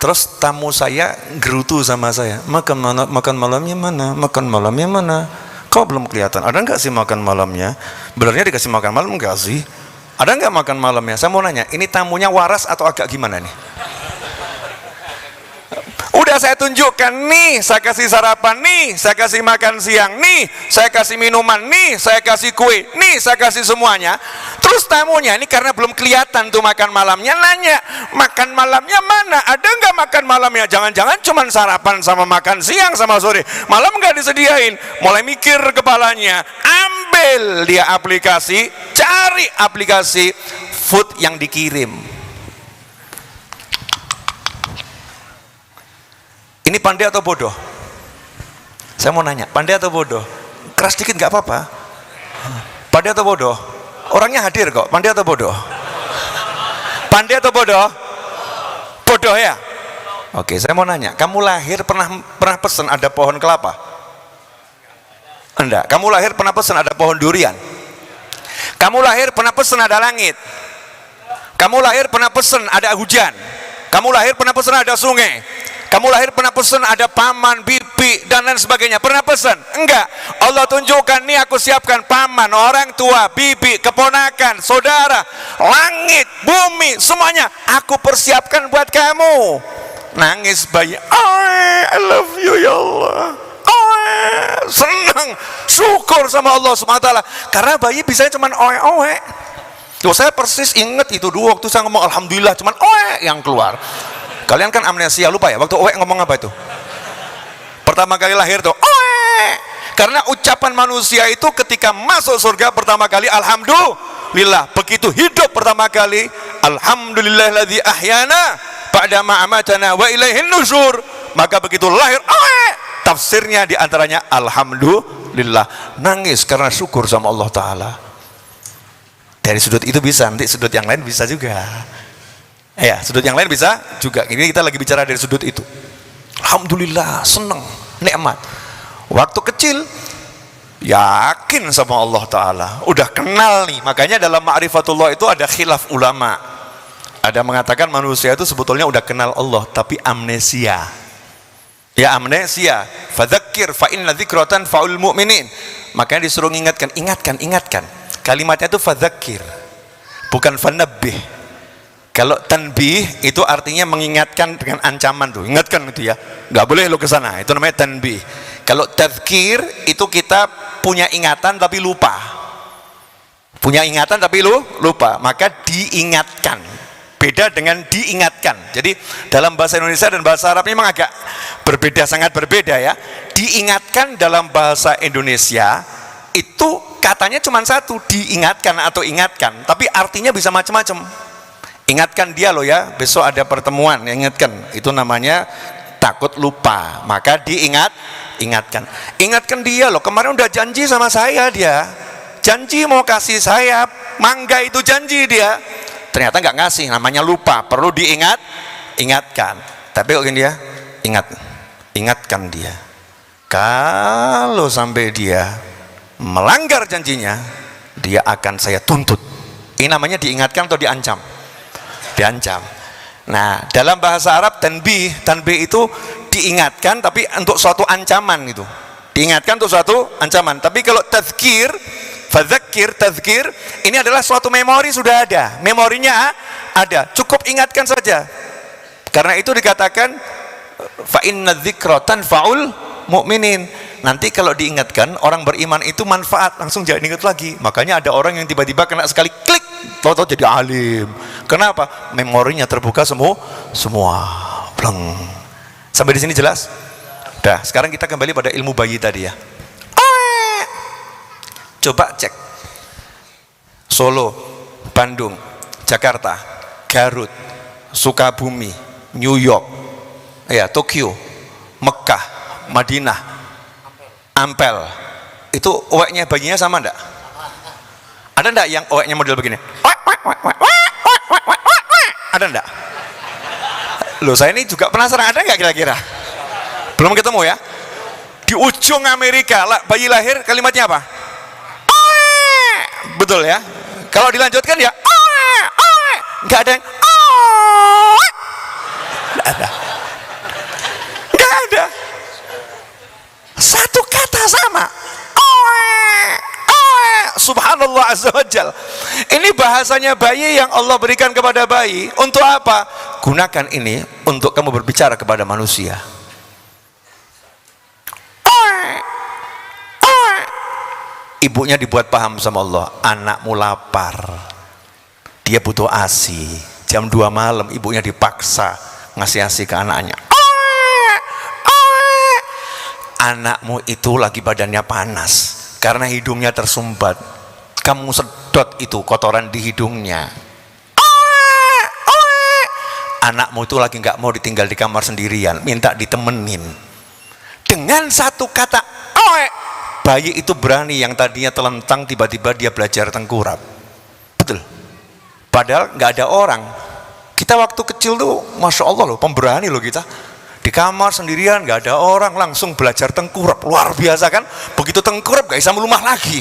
Terus tamu saya gerutu sama saya, makan malamnya mana? Makan malamnya mana? Kok belum kelihatan? Ada enggak sih makan malamnya? Benernya dikasih makan malam enggak sih? Ada enggak makan malamnya? Saya mau nanya, ini tamunya waras atau agak gimana nih? Udah saya tunjukkan nih, saya kasih sarapan nih, saya kasih makan siang nih, saya kasih minuman nih, saya kasih kue nih, saya kasih semuanya. Terus tamunya ini karena belum kelihatan tuh makan malamnya, nanya makan malamnya mana? Ada nggak makan malamnya? Jangan-jangan cuman sarapan sama makan siang sama sore, malam nggak disediain. Mulai mikir kepalanya, ambil dia aplikasi, cari aplikasi food yang dikirim. Ini pandai atau bodoh? Saya mau nanya, pandai atau bodoh? Keras dikit nggak apa-apa. Pandai atau bodoh? Orangnya hadir kok. Pandai atau bodoh? Pandai atau bodoh? Bodoh ya? Oke, saya mau nanya, kamu lahir pernah pesan ada pohon kelapa? Enggak. Kamu lahir pernah pesan ada pohon durian? Kamu lahir pernah pesan ada langit? Kamu lahir pernah pesan ada hujan? Kamu lahir pernah pesan ada sungai? Kamu lahir pernah pesan ada paman, bibi, dan lain sebagainya? Pernah pesan? Enggak. Allah tunjukkan, nih aku siapkan paman, orang tua, bibi, keponakan, saudara, langit, bumi, semuanya aku persiapkan buat kamu. Nangis bayi, I love you ya Allah. Senang, syukur sama Allah SWT. Karena bayi bisa cuma oe-oe. Tuh saya persis ingat itu dulu waktu saya ngomong alhamdulillah cuman oe yang keluar. Kalian kan amnesia, lupa ya waktu oe ngomong apa itu? Pertama kali lahir tuh oe. Karena ucapan manusia itu ketika masuk surga pertama kali alhamdulillah, begitu hidup pertama kali alhamdulillahilladzi ahyana ba'da ma amatana wa ilaihin nusyur, maka begitu lahir tafsirnya diantaranya alhamdulillah, nangis karena syukur sama Allah Ta'ala. Dari sudut itu bisa, nanti sudut yang lain bisa juga ya, sudut yang lain bisa juga. Ini kita lagi bicara dari sudut itu. Alhamdulillah, senang, nikmat. Waktu kecil yakin sama Allah Ta'ala, udah kenal nih. Makanya dalam ma'rifatullah itu ada khilaf ulama. Ada mengatakan manusia itu sebetulnya udah kenal Allah tapi amnesia. Ya amnesia. Fadzakir fa inna dzikratan faul mu'minin. Makanya disuruh ingatkan. Kalimatnya itu fadzakir, bukan fanabbih. Kalau tanbih itu artinya mengingatkan dengan ancaman tuh, ingatkan itu ya, nggak boleh lo kesana, itu namanya tanbih. Kalau tadzkir itu kita punya ingatan tapi lupa, lupa, maka diingatkan. Beda dengan diingatkan. Jadi dalam bahasa Indonesia dan bahasa Arab memang agak berbeda, sangat berbeda ya. Diingatkan dalam bahasa Indonesia itu katanya cuma satu, diingatkan atau ingatkan, tapi artinya bisa macam-macam. Ingatkan dia loh ya, besok ada pertemuan, ingatkan. Itu namanya takut lupa, maka ingatkan dia loh, kemarin udah janji sama saya, dia janji mau kasih saya mangga, itu janji dia, ternyata nggak ngasih, namanya lupa, perlu ingatkan. Tapi kok gini dia, ingatkan dia, kalau sampai dia melanggar janjinya, dia akan saya tuntut. Ini namanya diingatkan atau diancam? Diancam. Nah, dalam bahasa Arab tanbih itu diingatkan tapi untuk suatu ancaman gitu. Diingatkan untuk suatu ancaman. Tapi kalau tadzkir, tadzkir ini adalah suatu memori, sudah ada. Memorinya ada. Cukup ingatkan saja. Karena itu dikatakan fa inna dzikra tanfa'ul mu'minin. Nanti kalau diingatkan, orang beriman itu manfaat, langsung jangan ingat lagi. Makanya ada orang yang tiba-tiba kena sekali klik, tahu-tahu jadi alim. Kenapa? Memorinya terbuka semua. Bleng. Sampai di sini jelas? Dah, sekarang kita kembali pada ilmu bayi tadi ya. Coba cek. Solo, Bandung, Jakarta, Garut, Sukabumi, New York, ya, Tokyo, Mekah, Madinah, Ampel, itu oweknya bayinya sama enggak? Ada enggak yang oweknya model begini? Ada enggak? Loh, saya ini juga penasaran, ada enggak kira-kira? Belum ketemu ya? Di ujung Amerika, bayi lahir kalimatnya apa? Betul ya? Kalau dilanjutkan ya enggak ada yang enggak ada. Satu kata sama. Subhanallah azza wa jal. Ini bahasanya bayi yang Allah berikan kepada bayi. Untuk apa? Gunakan ini untuk kamu berbicara kepada manusia. Ibunya dibuat paham sama Allah, anakmu lapar, dia butuh ASI. Jam 2 malam ibunya dipaksa ngasih ASI ke anaknya. Anakmu itu lagi badannya panas karena hidungnya tersumbat, kamu sedot itu kotoran di hidungnya. Anakmu itu lagi nggak mau ditinggal di kamar sendirian, minta ditemenin. Dengan satu kata bayi itu berani, yang tadinya telentang tiba-tiba dia belajar tengkurap. Betul. Padahal nggak ada orang. Kita waktu kecil tuh masya Allah loh, pemberani loh kita. Di kamar sendirian, nggak ada orang, langsung belajar tengkurap. Luar biasa kan? Begitu tengkurap gak bisa melumah lagi.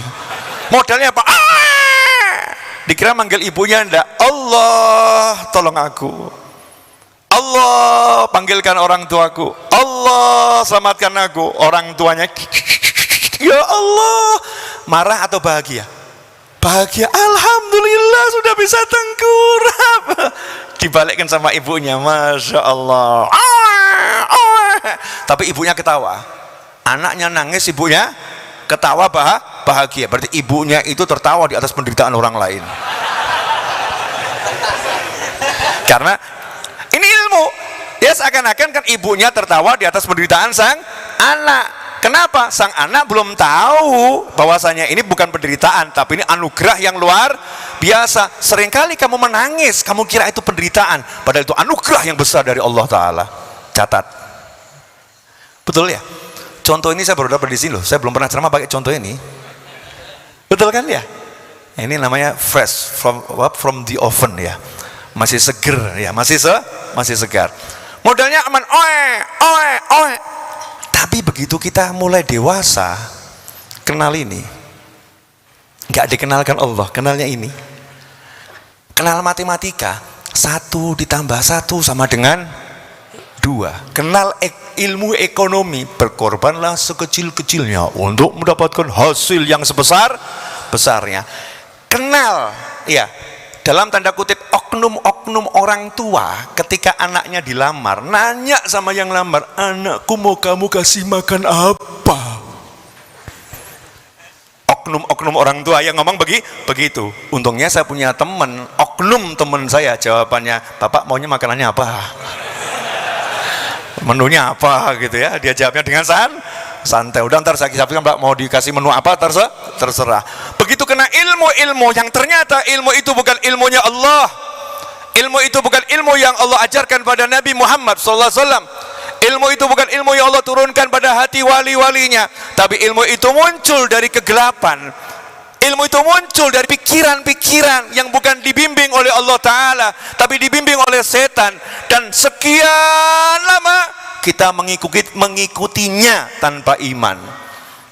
Modalnya apa? Dikira manggil ibunya, ndak. Allah tolong aku, Allah panggilkan orang tuaku, Allah selamatkan aku. Orang tuanya ya Allah, marah atau bahagia? Bahagia, alhamdulillah sudah bisa tengkurap. Dibalikkan sama ibunya, masya Allah. Tapi ibunya ketawa, anaknya nangis, ibunya ketawa, bahagia. Berarti ibunya itu tertawa di atas penderitaan orang lain. Karena ini ilmu ya, seakan-akan kan ibunya tertawa di atas penderitaan sang anak. Kenapa? Sang anak belum tahu bahwasanya ini bukan penderitaan, tapi ini anugerah yang luar biasa. Seringkali kamu menangis, kamu kira itu penderitaan, padahal itu anugerah yang besar dari Allah Ta'ala. Catat. Betul ya? Contoh ini saya baru dapat di sini loh. Saya belum pernah ceramah pakai contoh ini. Betul kan ya? Ini namanya fresh from the oven ya. Masih seger ya, masih segar. Modalnya aman, oe. Tapi begitu kita mulai dewasa, kenal ini, nggak dikenalkan Allah, kenalnya ini. Kenal matematika, 1 ditambah 1 sama dengan 2. Kenal ilmu ekonomi, berkorbanlah sekecil-kecilnya untuk mendapatkan hasil yang sebesar-besarnya. Kenal, ya, dalam tanda kutip oknum-oknum orang tua ketika anaknya dilamar, nanya sama yang lamar, anakku mau kamu kasih makan apa? Oknum-oknum orang tua yang ngomong begitu. Untungnya saya punya teman, oknum teman saya, jawabannya, bapak maunya makanannya apa? Menunya apa gitu ya? Dia jawabnya dengan santai. Udah ntar saya kisahkan, Mbak mau dikasih menu apa, terserah. Begitu kena ilmu-ilmu yang ternyata ilmu itu bukan ilmunya Allah, ilmu itu bukan ilmu yang Allah ajarkan pada Nabi Muhammad SAW, ilmu itu bukan ilmu yang Allah turunkan pada hati wali-walinya, tapi ilmu itu muncul dari kegelapan, ilmu itu muncul dari pikiran-pikiran yang bukan dibimbing oleh Allah Ta'ala, tapi dibimbing oleh setan. Dan sekian lama kita mengikutinya tanpa iman,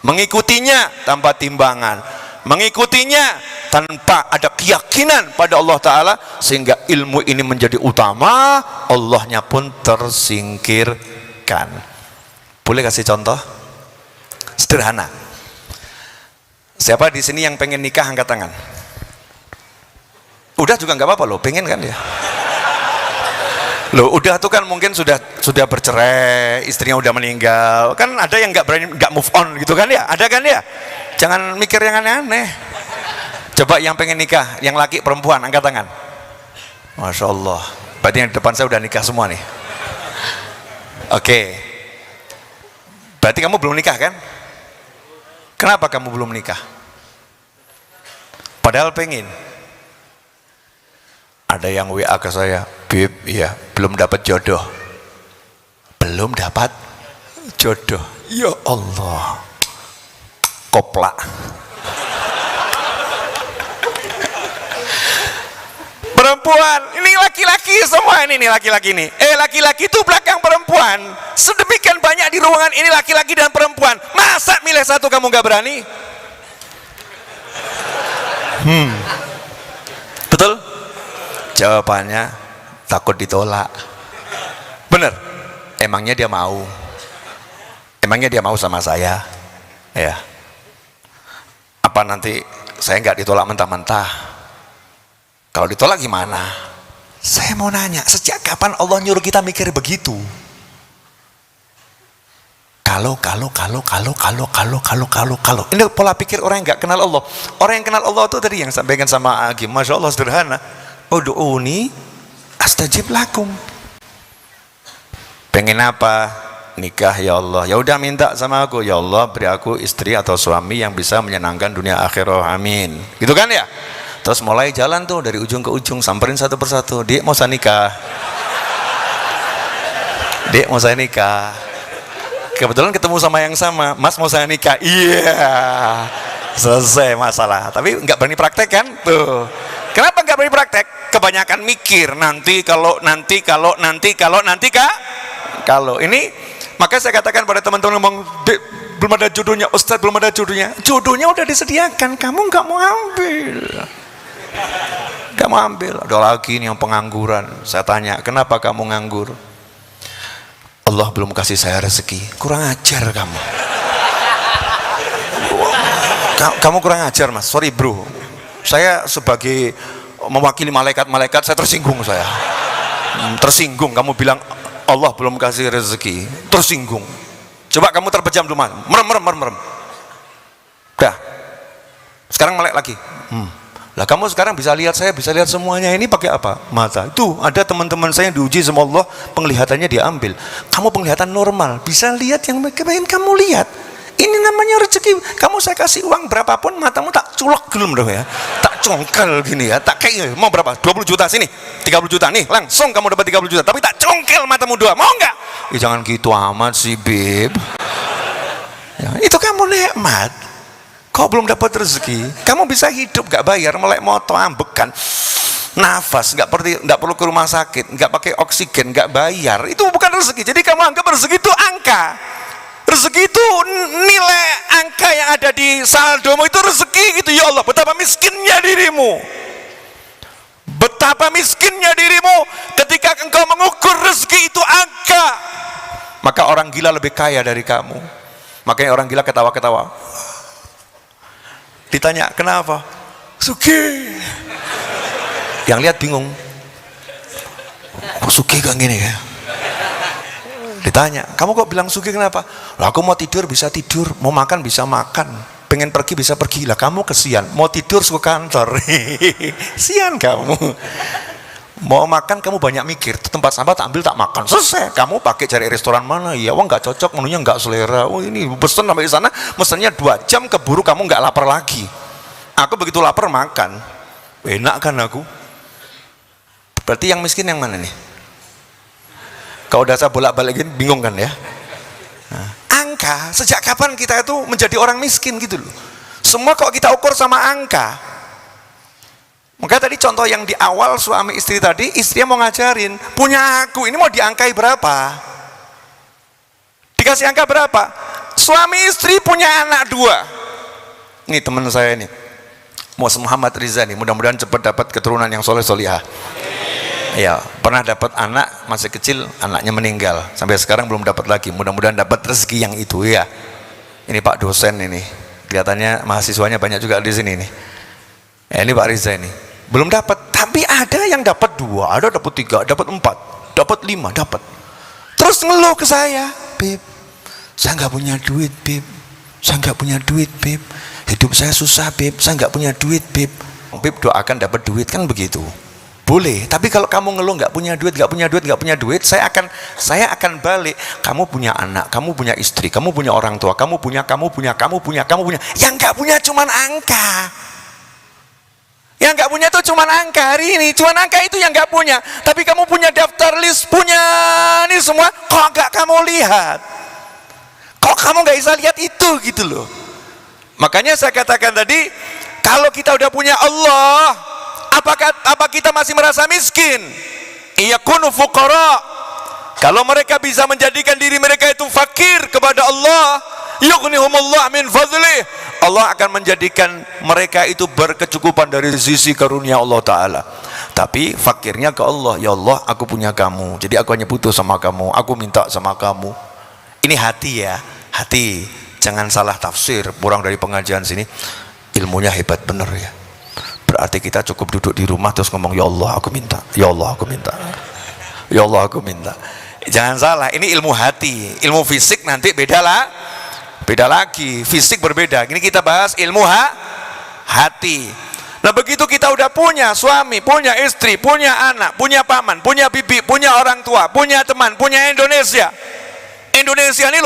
mengikutinya tanpa timbangan, mengikutinya tanpa ada keyakinan pada Allah Ta'ala, sehingga ilmu ini menjadi utama, Allahnya pun tersingkirkan. Boleh kasih contoh? Sederhana. Siapa di sini yang pengen nikah, angkat tangan. Udah juga nggak apa-apa loh, pengen kan ya? Loh, udah tuh kan mungkin sudah bercerai, istrinya udah meninggal, kan ada yang nggak berani, nggak move on gitu kan ya, ada kan ya? Jangan mikir yang aneh-aneh. Coba yang pengen nikah, yang laki perempuan, angkat tangan. Masya Allah, berarti yang di depan saya udah nikah semua nih. Oke, berarti kamu belum nikah kan? Kenapa kamu belum nikah? Padahal pengen. Ada yang WA ke saya, Bib, ya belum dapat jodoh. Belum dapat jodoh. Ya Allah, koplak. Perempuan, ini laki-laki semua ini laki-laki ini. Laki-laki itu belakang perempuan. Sedemikian banyak di ruangan ini laki-laki dan perempuan. Masa milih satu kamu gak berani? Betul? Jawabannya takut ditolak. Bener? Emangnya dia mau? Emangnya dia mau sama saya? Ya. Apa nanti saya nggak ditolak mentah-mentah? Kalau ditolak gimana? Saya mau nanya, sejak kapan Allah nyuruh kita mikir begitu? Kalau. Ini pola pikir orang yang nggak kenal Allah. Orang yang kenal Allah itu tadi yang sampaikan sama Agim, Masya Allah sederhana. Ud'uni astajib lakum. Pengen apa? Nikah ya Allah. Ya udah minta sama aku, ya Allah beri aku istri atau suami yang bisa menyenangkan dunia akhirah. Amin. Gitu kan ya? Terus mulai jalan tuh dari ujung ke ujung, samperin satu persatu. Dik mau saya nikah. Dik mau saya nikah. Kebetulan ketemu sama yang sama. Mas mau saya nikah. Iya. Selesai masalah. Tapi nggak berani praktek kan? Tuh. Kenapa nggak berani praktek? Kebanyakan mikir kalau ini, maka saya katakan pada teman-teman ngomong, belum ada jodohnya, Ustadz belum ada jodohnya. Jodohnya udah disediakan, kamu nggak mau ambil. Nggak mau ambil. Ada lagi nih yang pengangguran. Saya tanya, kenapa kamu nganggur? Allah belum kasih saya rezeki. Kurang ajar kamu. Kamu kurang ajar mas. Sorry bro. Saya sebagai mewakili malaikat-malaikat, saya tersinggung saya. Tersinggung kamu bilang Allah belum kasih rezeki. Tersinggung. Coba kamu terpejam dulu mas. Merem. Dah. Sekarang melek lagi. Lah kamu sekarang bisa lihat saya, bisa lihat semuanya ini pakai apa? Mata. Itu ada teman-teman saya yang diuji sama Allah, penglihatannya diambil. Kamu penglihatan normal, bisa lihat yang pengen kamu lihat. Ini namanya rezeki. Kamu saya kasih uang berapapun, matamu tak culok gelem dong ya. Tak congkel gini ya, tak kayak mau berapa? 20 juta sini, 30 juta nih, langsung kamu dapat 30 juta. Tapi tak congkel matamu dua, mau nggak? Jangan gitu amat sih, Beb. Ya, itu kamu nikmat. Kau belum dapat rezeki, kamu bisa hidup gak bayar, melek moto ambekan, nafas, nggak perlu ke rumah sakit, nggak pakai oksigen, nggak bayar. Itu bukan rezeki. Jadi kamu anggap rezeki itu angka. Rezeki itu nilai angka yang ada di saldomu, itu rezeki gitu. Ya Allah, betapa miskinnya dirimu. Betapa miskinnya dirimu ketika engkau mengukur rezeki itu angka. Maka orang gila lebih kaya dari kamu. Makanya orang gila ketawa-ketawa. Ditanya, kenapa? Sugih. Yang lihat bingung. Kok sugih kan gini ya? Ditanya, kamu kok bilang sugih kenapa? Lah aku mau tidur bisa tidur, mau makan bisa makan, pengen pergi bisa pergi. Lah kamu kesian, mau tidur suka kantor. Sian kamu. Mau makan kamu banyak mikir, tempat sampah tak ambil tak makan, selesai. Kamu pakai cari restoran mana? Ya, wah nggak cocok, menunya nggak selera. Oh ini pesen sampai di sana, mesennya 2 jam keburu, kamu nggak lapar lagi. Aku begitu lapar makan, enak kan aku. Berarti yang miskin yang mana nih? Kalau udah saya bolak-balikin bingung kan ya. Nah, angka, sejak kapan kita itu menjadi orang miskin gitu loh. Semua kok kita ukur sama angka. Maka tadi contoh yang di awal suami istri tadi, istrinya mau ngajarin, punya aku ini mau diangkai berapa? Dikasih angka berapa? Suami istri punya anak 2. Ini teman saya ini, Muhammad Riza nih, mudah-mudahan cepat dapat keturunan yang soleh solihah. Ya, pernah dapat anak masih kecil, anaknya meninggal, sampai sekarang belum dapat lagi. Mudah-mudahan dapat rezeki yang itu ya. Ini Pak dosen ini, kelihatannya mahasiswanya banyak juga di sini nih. Ya, ini Pak Riza ini, belum dapat, tapi ada yang dapat 2, ada dapat 3, dapat 4, dapat 5, dapat. Terus ngeluh ke saya, Beb, saya nggak punya duit, Beb, saya nggak punya duit, Beb, hidup saya susah, Beb, saya nggak punya duit, Beb. Beb doakan dapat duit, kan begitu. Boleh, tapi kalau kamu ngeluh nggak punya duit, saya akan balik. Kamu punya anak, kamu punya istri, kamu punya orang tua, kamu punya. Yang nggak punya cuman angka. Yang nggak punya itu cuman angka hari ini, cuman angka itu yang nggak punya. Tapi kamu punya daftar list, punya ini semua, kok nggak kamu lihat? Kok kamu nggak bisa lihat itu gitu loh? Makanya saya katakan tadi, kalau kita udah punya Allah, apa kita masih merasa miskin? Iyakunu fuqara. Kalau mereka bisa menjadikan diri mereka itu fakir kepada Allah, yughnihumullah min fadlih, Allah akan menjadikan mereka itu berkecukupan dari sisi karunia Allah Ta'ala. Tapi fakirnya ke Allah, ya Allah aku punya kamu, jadi aku hanya butuh sama kamu, aku minta sama kamu. Ini hati ya, hati. Jangan salah tafsir, kurang dari pengajian sini, ilmunya hebat bener ya. Berarti kita cukup duduk di rumah terus ngomong, ya Allah aku minta, ya Allah aku minta, ya Allah aku minta. Jangan salah, ini ilmu hati. Ilmu fisik nanti beda lagi, fisik berbeda. Ini kita bahas ilmu hati. Nah begitu kita udah punya suami, punya istri, punya anak, punya paman, punya bibi, punya orang tua, punya teman, punya Indonesia ini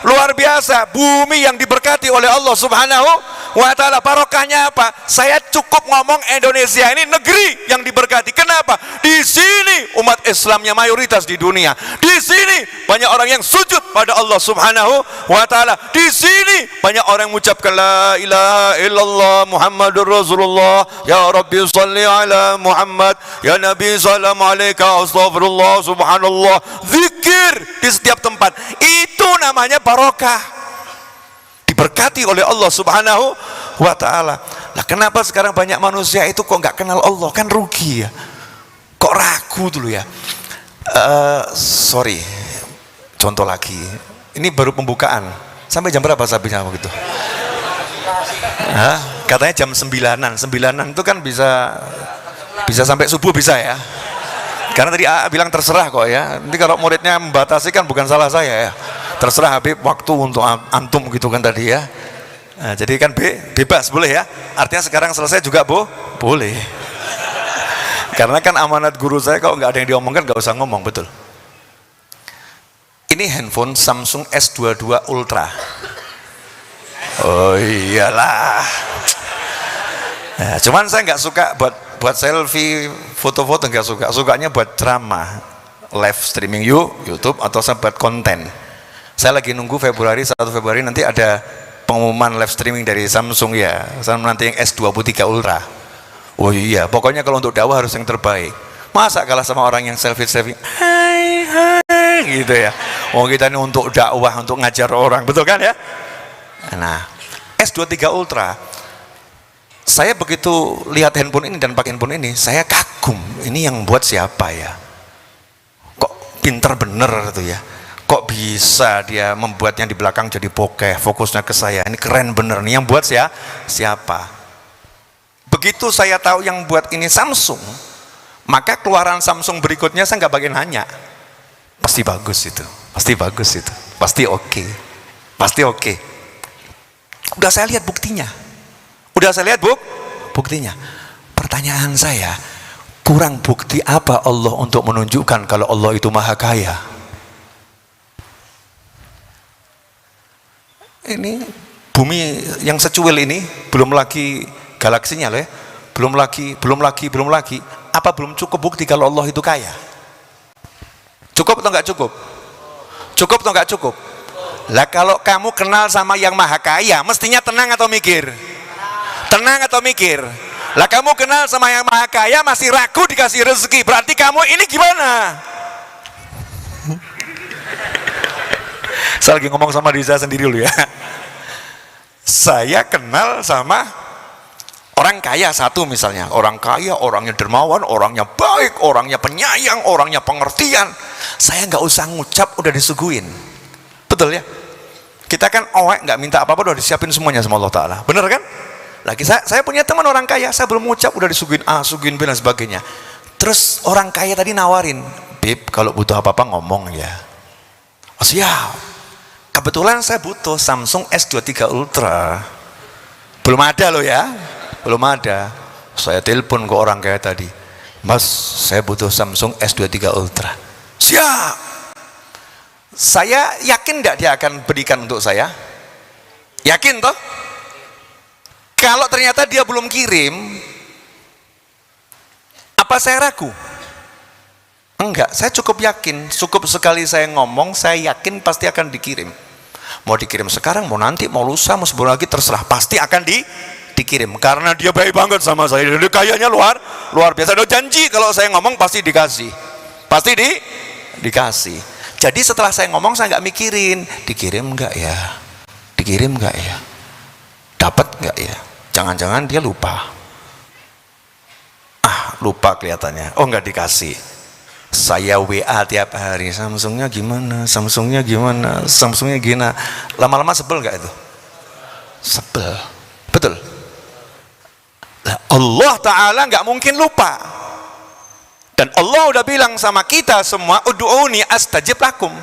luar biasa, bumi yang diberkati oleh Allah Subhanahu wa Ta'ala. Barokahnya apa? Saya cukup ngomong Indonesia ini negeri yang diberkati. Kenapa? Di sini umat Islamnya mayoritas di dunia. Di sini banyak orang yang sujud pada Allah Subhanahu wa Ta'ala. Di sini banyak orang yang mengucapkan la ilaha illallah Muhammadur Rasulullah, ya Rabbi salli ala Muhammad, ya Nabi salam alaika, astagfirullah, subhanallah. Zikir di setiap tempat. Itu namanya barokah, diberkati oleh Allah Subhanahu wa Ta'ala. Lah kenapa sekarang banyak manusia itu kok nggak kenal Allah? Kan rugi ya, kok ragu dulu ya. Sorry, contoh lagi, ini baru pembukaan. Sampai jam berapa habisnya begitu? Katanya jam 9-an itu kan bisa sampai subuh bisa ya. Karena tadi AA bilang terserah kok ya. Nanti kalau muridnya membatasi kan bukan salah saya ya. Terserah Habib waktu untuk antum gitu kan tadi ya. Nah, jadi kan bebas boleh ya. Artinya sekarang selesai juga boleh. Karena kan amanat guru saya kalau nggak ada yang diomongkan nggak usah ngomong, betul. Ini handphone Samsung S22 Ultra. Oh iyalah. Nah, cuman saya nggak suka buat selfie, foto-foto nggak suka. Sukanya buat ceramah, live streaming YouTube atau saya buat konten. Saya lagi nunggu 1 Februari nanti ada pengumuman live streaming dari Samsung ya. Nanti yang S23 Ultra. Oh iya, pokoknya kalau untuk dakwah harus yang terbaik. Masa kalah sama orang yang selfie hai gitu ya. Oh kita ini untuk dakwah, untuk ngajar orang, betul kan ya? Nah, S23 Ultra, saya begitu lihat handphone ini dan pakai handphone ini, saya kagum. Ini yang buat siapa ya? Kok pinter bener tuh ya? Kok bisa dia membuat yang di belakang jadi bokeh, fokusnya ke saya? Ini keren bener nih, yang buat siapa? Begitu saya tahu yang buat ini Samsung, maka keluaran Samsung berikutnya saya nggak bagian nanya. Pasti bagus itu, pasti bagus itu, pasti oke, pasti oke. Udah saya lihat buktinya. Udah saya lihat buktinya. Pertanyaan saya, kurang bukti apa Allah untuk menunjukkan kalau Allah itu maha kaya? Ini bumi yang secuil ini, belum lagi galaksinya loh ya, belum lagi. Apa belum cukup bukti kalau Allah itu kaya? Cukup atau nggak cukup? Cukup atau nggak cukup? Lah kalau kamu kenal sama yang maha kaya, mestinya tenang atau mikir? Tenang atau mikir? Lah kamu kenal sama yang maha kaya masih ragu dikasih rezeki, berarti kamu ini gimana? Saya lagi ngomong sama diri saya sendiri dulu ya. Saya kenal sama orang kaya satu misalnya, orang kaya, orangnya dermawan, orangnya baik, orangnya penyayang, orangnya pengertian. Saya nggak usah ngucap udah disuguhin, betul ya? Kita kan nggak minta apa-apa udah disiapin semuanya sama Allah Taala, bener kan? Lagi saya punya teman orang kaya, saya belum ngucap udah disuguhin A, suguhin B dan sebagainya. Terus orang kaya tadi nawarin, Bib kalau butuh apa-apa ngomong ya. Oh siap. Kebetulan saya butuh Samsung S23 Ultra, belum ada loh ya. Belum ada. Saya telepon ke orang kaya tadi, Mas, saya butuh Samsung S23 Ultra. Siap. Saya yakin tidak dia akan berikan untuk saya? Yakin toh? Kalau ternyata dia belum kirim, apa saya ragu? Enggak, saya cukup yakin. Cukup sekali saya ngomong, saya yakin pasti akan dikirim. Mau dikirim sekarang, mau nanti, mau lusa, mau sebulan lagi, terserah. Pasti akan dikirim karena dia baik banget sama saya. Dia kayaknya luar biasa. Dia janji kalau saya ngomong pasti dikasih, pasti dikasih. Jadi setelah saya ngomong saya nggak mikirin dikirim nggak ya, dapat nggak ya, jangan-jangan dia lupa, lupa kelihatannya, oh nggak dikasih. Saya WA tiap hari, Samsungnya gimana, lama-lama sebel nggak itu? Sebel, betul. Allah Ta'ala nggak mungkin lupa, dan Allah udah bilang sama kita semua, ud'uni astajib lakum,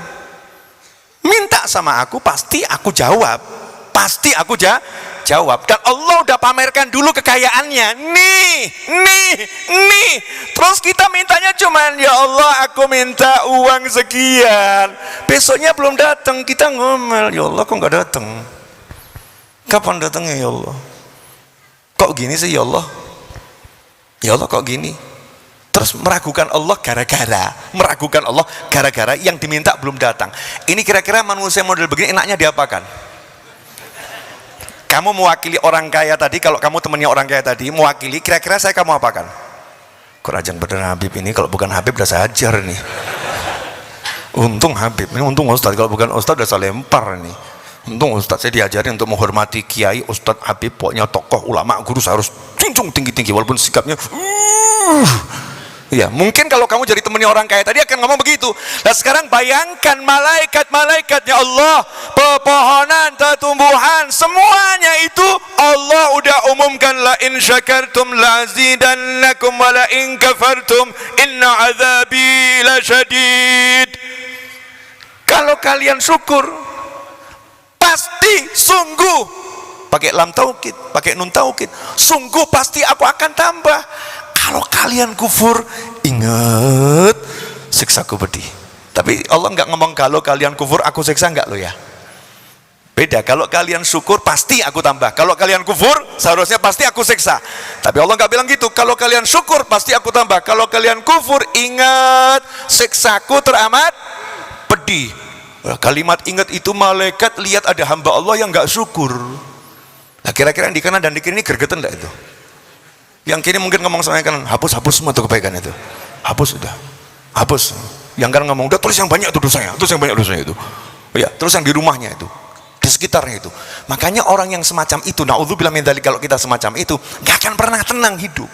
minta sama aku pasti aku jawab, dan Allah udah pamerkan dulu kekayaannya, nih, terus kita mintanya cuman, ya Allah aku minta uang sekian, besoknya belum datang, kita ngomel, ya Allah kok nggak datang, kapan datangnya ya Allah? Kok gini sih ya Allah? Ya Allah kok gini? Terus meragukan Allah gara-gara yang diminta belum datang. Ini kira-kira manusia model begini enaknya diapakan? Kamu mewakili orang kaya tadi, kalau kamu temannya orang kaya tadi, mewakili, kira-kira kamu apakan? Kerajan bener Habib ini, kalau bukan Habib udah saya ajar nih. Untung Habib, ini untung Ustadz, kalau bukan Ustadz udah saya lempar nih. Untung Ustadz, saya diajarin untuk menghormati Kiai, Ustadz, Habib, pokoknya tokoh, ulama, guru saya harus junjung tinggi-tinggi walaupun sikapnya ya, mungkin kalau kamu jadi temannya orang kaya tadi akan ngomong begitu. Nah sekarang bayangkan malaikat-malaikatnya Allah, pepohonan, tumbuhan, semuanya itu Allah udah umumkan, la in syakartum la azidannakum wa la in kafartum inna azabi lasyadid. Kalau kalian syukur pasti, sungguh, pakai lam taukid, pakai nun taukid, sungguh pasti aku akan tambah. Kalau kalian kufur, ingat siksaku pedih. Tapi Allah nggak ngomong kalau kalian kufur aku siksa, nggak lo ya. Beda, kalau kalian syukur pasti aku tambah, kalau kalian kufur seharusnya pasti aku siksa. Tapi Allah nggak bilang gitu, kalau kalian syukur pasti aku tambah, kalau kalian kufur ingat siksaku teramat pedih. Kalimat ingat itu malaikat lihat ada hamba Allah yang nggak syukur. Nah kira-kira yang di kanan dan di kiri ini gergetan enggak itu? Yang kiri mungkin ngomong sama yang kanan, hapus semua tuh kebaikan itu, hapus sudah, hapus. Yang kanan ngomong, udah tulis yang banyak tuh dosanya, tulis yang banyak dosanya itu. Ya, terus yang di rumahnya itu, di sekitarnya itu. Makanya orang yang semacam itu, naudzubillah min dzalik, kalau kita semacam itu nggak akan pernah tenang hidup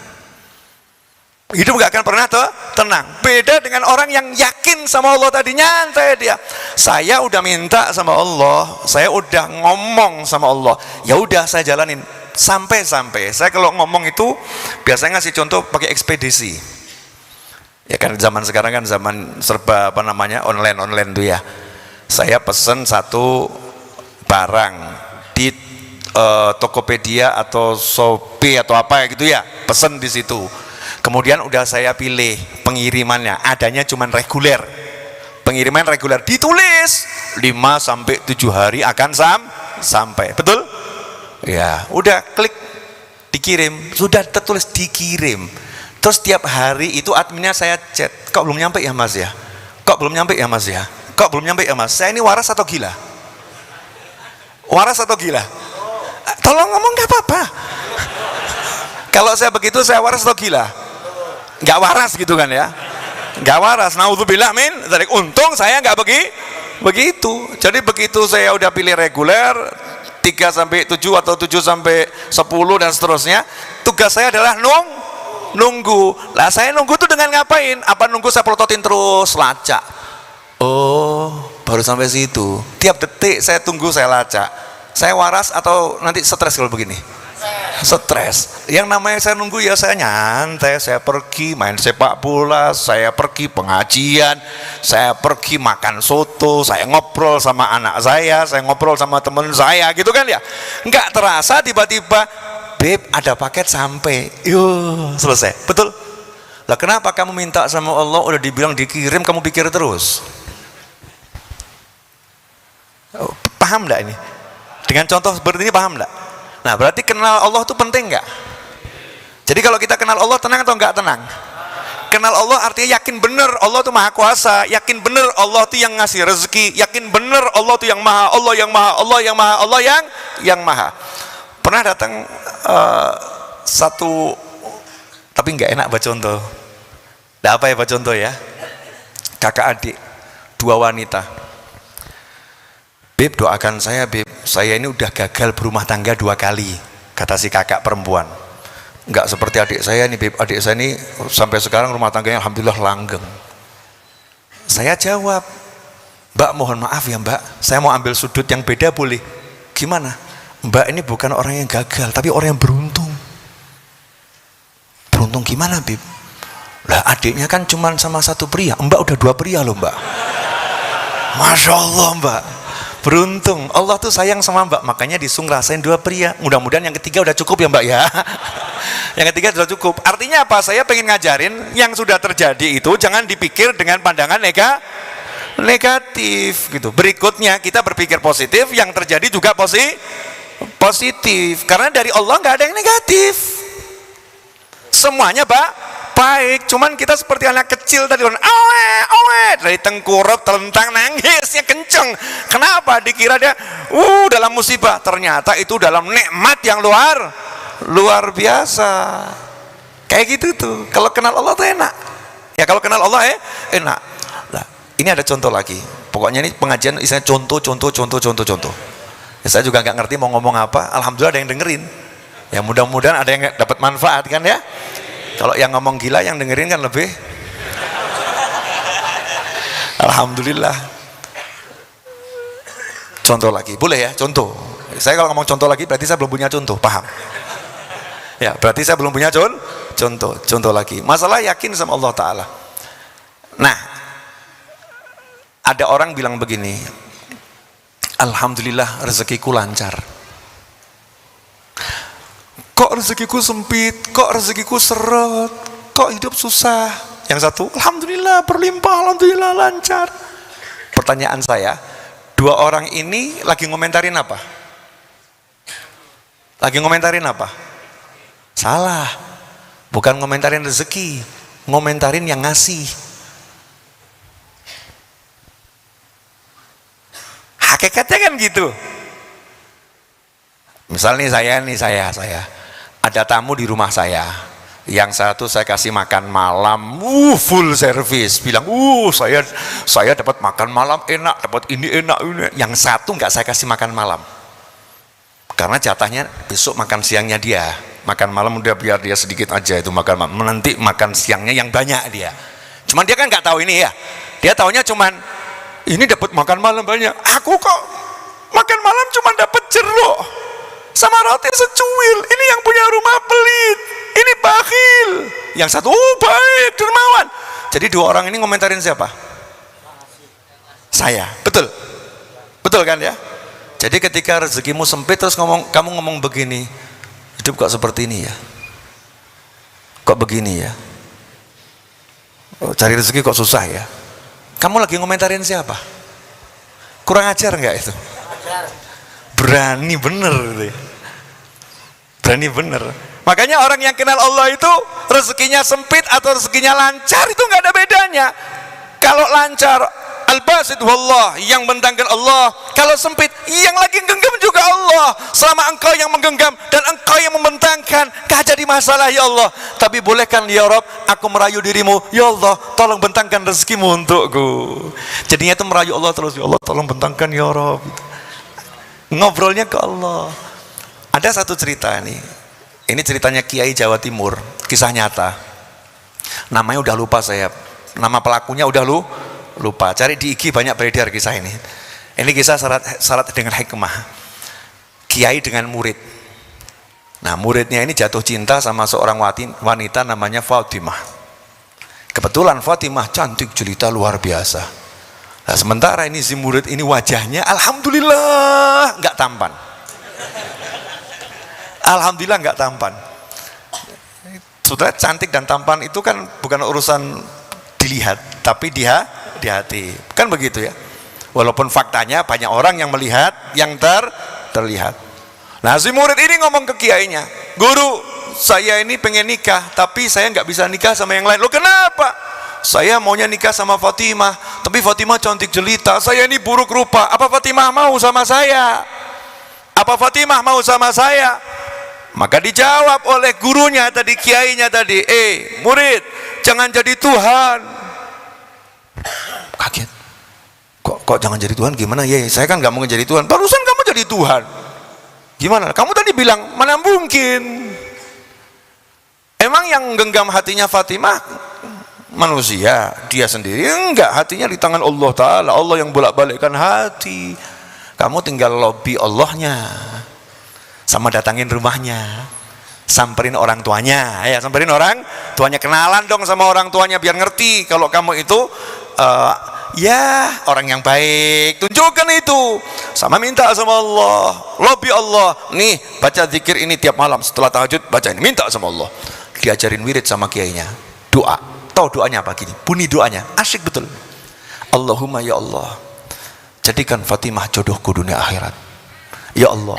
nggak akan pernah tenang. Beda dengan orang yang yakin sama Allah tadi, nyantai dia, saya udah minta sama Allah, saya udah ngomong sama Allah, ya udah saya jalanin sampai saya kalau ngomong itu biasanya ngasih contoh pakai ekspedisi. Ya kan zaman sekarang kan zaman serba online tuh ya. Saya pesen satu barang di Tokopedia atau Shopee atau apa gitu ya, pesen di situ. Kemudian udah saya pilih pengirimannya, adanya cuman reguler. Pengiriman reguler ditulis 5 sampai 7 hari akan sampai. Betul? Ya, udah klik dikirim, sudah tertulis dikirim. Terus tiap hari itu adminnya saya chat, kok belum nyampe ya Mas ya? Kok belum nyampe ya Mas ya? Kok belum nyampe ya Mas? Saya ini waras atau gila? Waras atau gila? Tolong ngomong nggak apa-apa. Kalau saya begitu saya waras atau gila? Nggak waras gitu kan ya? Nggak waras. Naudzubillah min dzalik. Untung saya nggak begitu. Jadi begitu saya udah pilih reguler 3 sampai 7 atau 7 sampai 10 dan seterusnya, tugas saya adalah nunggu. Lah saya nunggu tuh dengan ngapain? Apa nunggu saya pelototin terus lacak? Oh, baru sampai situ. Tiap detik saya tunggu, saya lacak. Saya waras atau nanti stres kalau begini? Stres. Yang namanya saya nunggu ya saya nyantai, saya pergi main sepak bola, saya pergi pengajian, saya pergi makan soto, saya ngobrol sama anak saya ngobrol sama teman saya gitu kan ya. Nggak terasa tiba-tiba, Beb ada paket sampai, selesai. Betul? Lah kenapa kamu minta sama Allah udah dibilang dikirim kamu pikir terus? Paham enggak ini? Dengan contoh seperti ini paham enggak? Nah berarti kenal Allah itu penting enggak? Jadi kalau kita kenal Allah tenang atau enggak tenang? Kenal Allah artinya yakin benar Allah itu maha kuasa, yakin benar Allah itu yang ngasih rezeki, yakin benar Allah itu yang maha, Allah yang maha, Allah yang maha, Allah yang maha. Pernah datang satu, tapi enggak enak baca contoh. Nah, apa ya baca contoh ya? Kakak adik, 2 wanita. Beb doakan saya Beb, saya ini udah gagal berumah tangga 2 kali, kata si kakak perempuan. Enggak seperti adik saya nih Beb, adik saya ini sampai sekarang rumah tangganya alhamdulillah langgeng. Saya jawab, Mbak mohon maaf ya Mbak, saya mau ambil sudut yang beda boleh? Gimana? Mbak ini bukan orang yang gagal, tapi orang yang beruntung. Beruntung gimana Beb? Lah adiknya kan cuma sama 1 pria, Mbak udah 2 pria loh Mbak. Masya Allah Mbak, beruntung. Allah tuh sayang sama Mbak, makanya disuruh rasain 2 pria. Mudah-mudahan yang ketiga udah cukup ya Mbak ya. Yang ketiga sudah cukup. Artinya apa? Saya pengen ngajarin yang sudah terjadi itu jangan dipikir dengan pandangan negatif gitu. Berikutnya kita berpikir positif, yang terjadi juga positif. Karena dari Allah nggak ada yang negatif. Semuanya baik, cuman kita seperti anak kecil tadi, dari tengkurap telentang nangisnya kenceng. Kenapa? Dikira dia dalam musibah, ternyata itu dalam nikmat yang luar biasa. Kayak gitu tuh. Kalau kenal Allah tuh enak. Ya kalau kenal Allah enak. Nah, ini ada contoh lagi. Pokoknya ini pengajian isinya contoh. Ya, saya juga nggak ngerti mau ngomong apa. Alhamdulillah ada yang dengerin. Ya mudah-mudahan ada yang dapat manfaat kan ya. Kalau yang ngomong gila yang dengerin kan lebih. Alhamdulillah. Contoh lagi, boleh ya? Contoh. Saya kalau ngomong contoh lagi berarti saya belum punya contoh, paham? Ya, berarti saya belum punya contoh lagi. Masalah yakin sama Allah Ta'ala. Nah, ada orang bilang begini, alhamdulillah rezekiku lancar. Kok rezekiku sempit, kok rezekiku seret, kok hidup susah. Yang satu, alhamdulillah berlimpah, alhamdulillah lancar. Pertanyaan saya, Dua orang ini lagi ngomentarin apa? Lagi ngomentarin apa? Salah. Bukan ngomentarin rezeki, ngomentarin yang ngasih. Hakikatnya kan gitu. Misal nih saya ada tamu di rumah saya. Yang satu saya kasih makan malam, full service, bilang, saya dapat makan malam enak, dapat ini enak, ini. Yang satu nggak saya kasih makan malam, karena jatahnya besok makan siangnya dia. Makan malam udah biar dia sedikit aja itu makan malam. Nanti makan siangnya yang banyak dia. Cuman dia kan nggak tahu ini ya. Dia taunya cuman ini dapat makan malam banyak. Aku kok makan malam cuman dapat jeruk sama roti secuil. Ini yang punya rumah pelit, ini bakhil. Yang satu baik, dermawan. Jadi dua orang ini ngomentarin siapa? Saya. Betul kan ya? Jadi ketika rezekimu sempit terus kamu ngomong begini, hidup kok seperti ini ya, kok begini ya, cari rezeki kok susah ya, kamu lagi ngomentarin siapa? Kurang ajar nggak itu? Berani bener gitu ya. Berani bener. Makanya orang yang kenal Allah itu rezekinya sempit atau rezekinya lancar itu nggak ada bedanya. Kalau lancar al-basit wallah, yang bentangkan Allah. Kalau sempit, yang lagi genggam juga Allah. Selama engkau yang menggenggam dan engkau yang membentangkan, gak jadi masalah ya Allah. Tapi bolehkan ya Rob, aku merayu dirimu, ya Allah tolong bentangkan rezekimu untukku. Jadinya itu merayu Allah terus, ya Allah tolong bentangkan ya Rob. Ngobrolnya ke Allah. Ada satu cerita nih, ini ceritanya Kiai Jawa Timur, kisah nyata. Namanya udah lupa saya, nama pelakunya udah lupa. Cari di IG banyak beredar kisah ini. Ini kisah syarat dengan hikmah. Kiai dengan murid. Nah, muridnya ini jatuh cinta sama seorang wanita namanya Fatimah. Kebetulan Fatimah cantik jelita luar biasa. Nah, sementara ini si murid ini wajahnya alhamdulillah nggak tampan. Alhamdulillah nggak tampan. Sudah cantik dan tampan itu kan bukan urusan dilihat, tapi di hati. Kan begitu ya. Walaupun faktanya banyak orang yang melihat yang terlihat. Nah, si murid ini ngomong ke kiainya, "Guru, saya ini pengen nikah, tapi saya nggak bisa nikah sama yang lain." "Loh, kenapa?" "Saya maunya nikah sama Fatimah, tapi Fatimah cantik jelita, saya ini buruk rupa. Apa Fatimah mau sama saya? Apa Fatimah mau sama saya?" Maka dijawab oleh gurunya tadi, kiainya tadi, murid, jangan jadi Tuhan." Kaget. Kok jangan jadi Tuhan? Gimana? Ya, saya kan nggak mau jadi Tuhan. Barusan kamu jadi Tuhan. Gimana? Kamu tadi bilang mana mungkin? Emang yang genggam hatinya Fatimah manusia, dia sendiri? Enggak, hatinya di tangan Allah Ta'ala. Allah yang bolak-balikkan hati. Kamu tinggal lobby Allahnya, sama datangin rumahnya, samperin orang tuanya, ya samperin orang tuanya, kenalan dong sama orang tuanya biar ngerti kalau kamu itu ya orang yang baik. Tunjukkan itu, sama minta sama Allah, lobby Allah. Nih, baca zikir ini tiap malam setelah tahajud, baca ini, minta sama Allah. Diajarin wirid sama kiainya, doa. Tahu doanya apa? Gini, bunyi doanya, asyik betul. Allahumma ya Allah, jadikan Fatimah jodohku dunia akhirat. Ya Allah,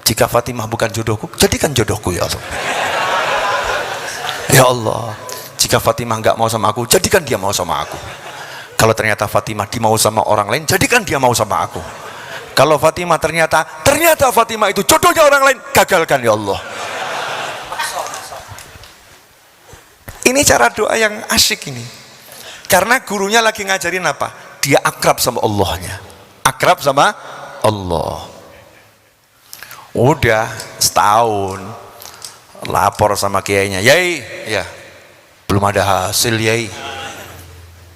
jika Fatimah bukan jodohku, jadikan jodohku ya Allah. Ya Allah, jika Fatimah nggak mau sama aku, jadikan dia mau sama aku. Kalau ternyata Fatimah dimau sama orang lain, jadikan dia mau sama aku. Kalau Fatimah ternyata Fatimah itu jodohnya orang lain, gagalkan ya Allah. Ini cara doa yang asyik ini. Karena gurunya lagi ngajarin apa? Dia akrab sama Allahnya. Akrab sama Allah. Udah setahun lapor sama kiainya, "Yai, ya belum ada hasil Yai."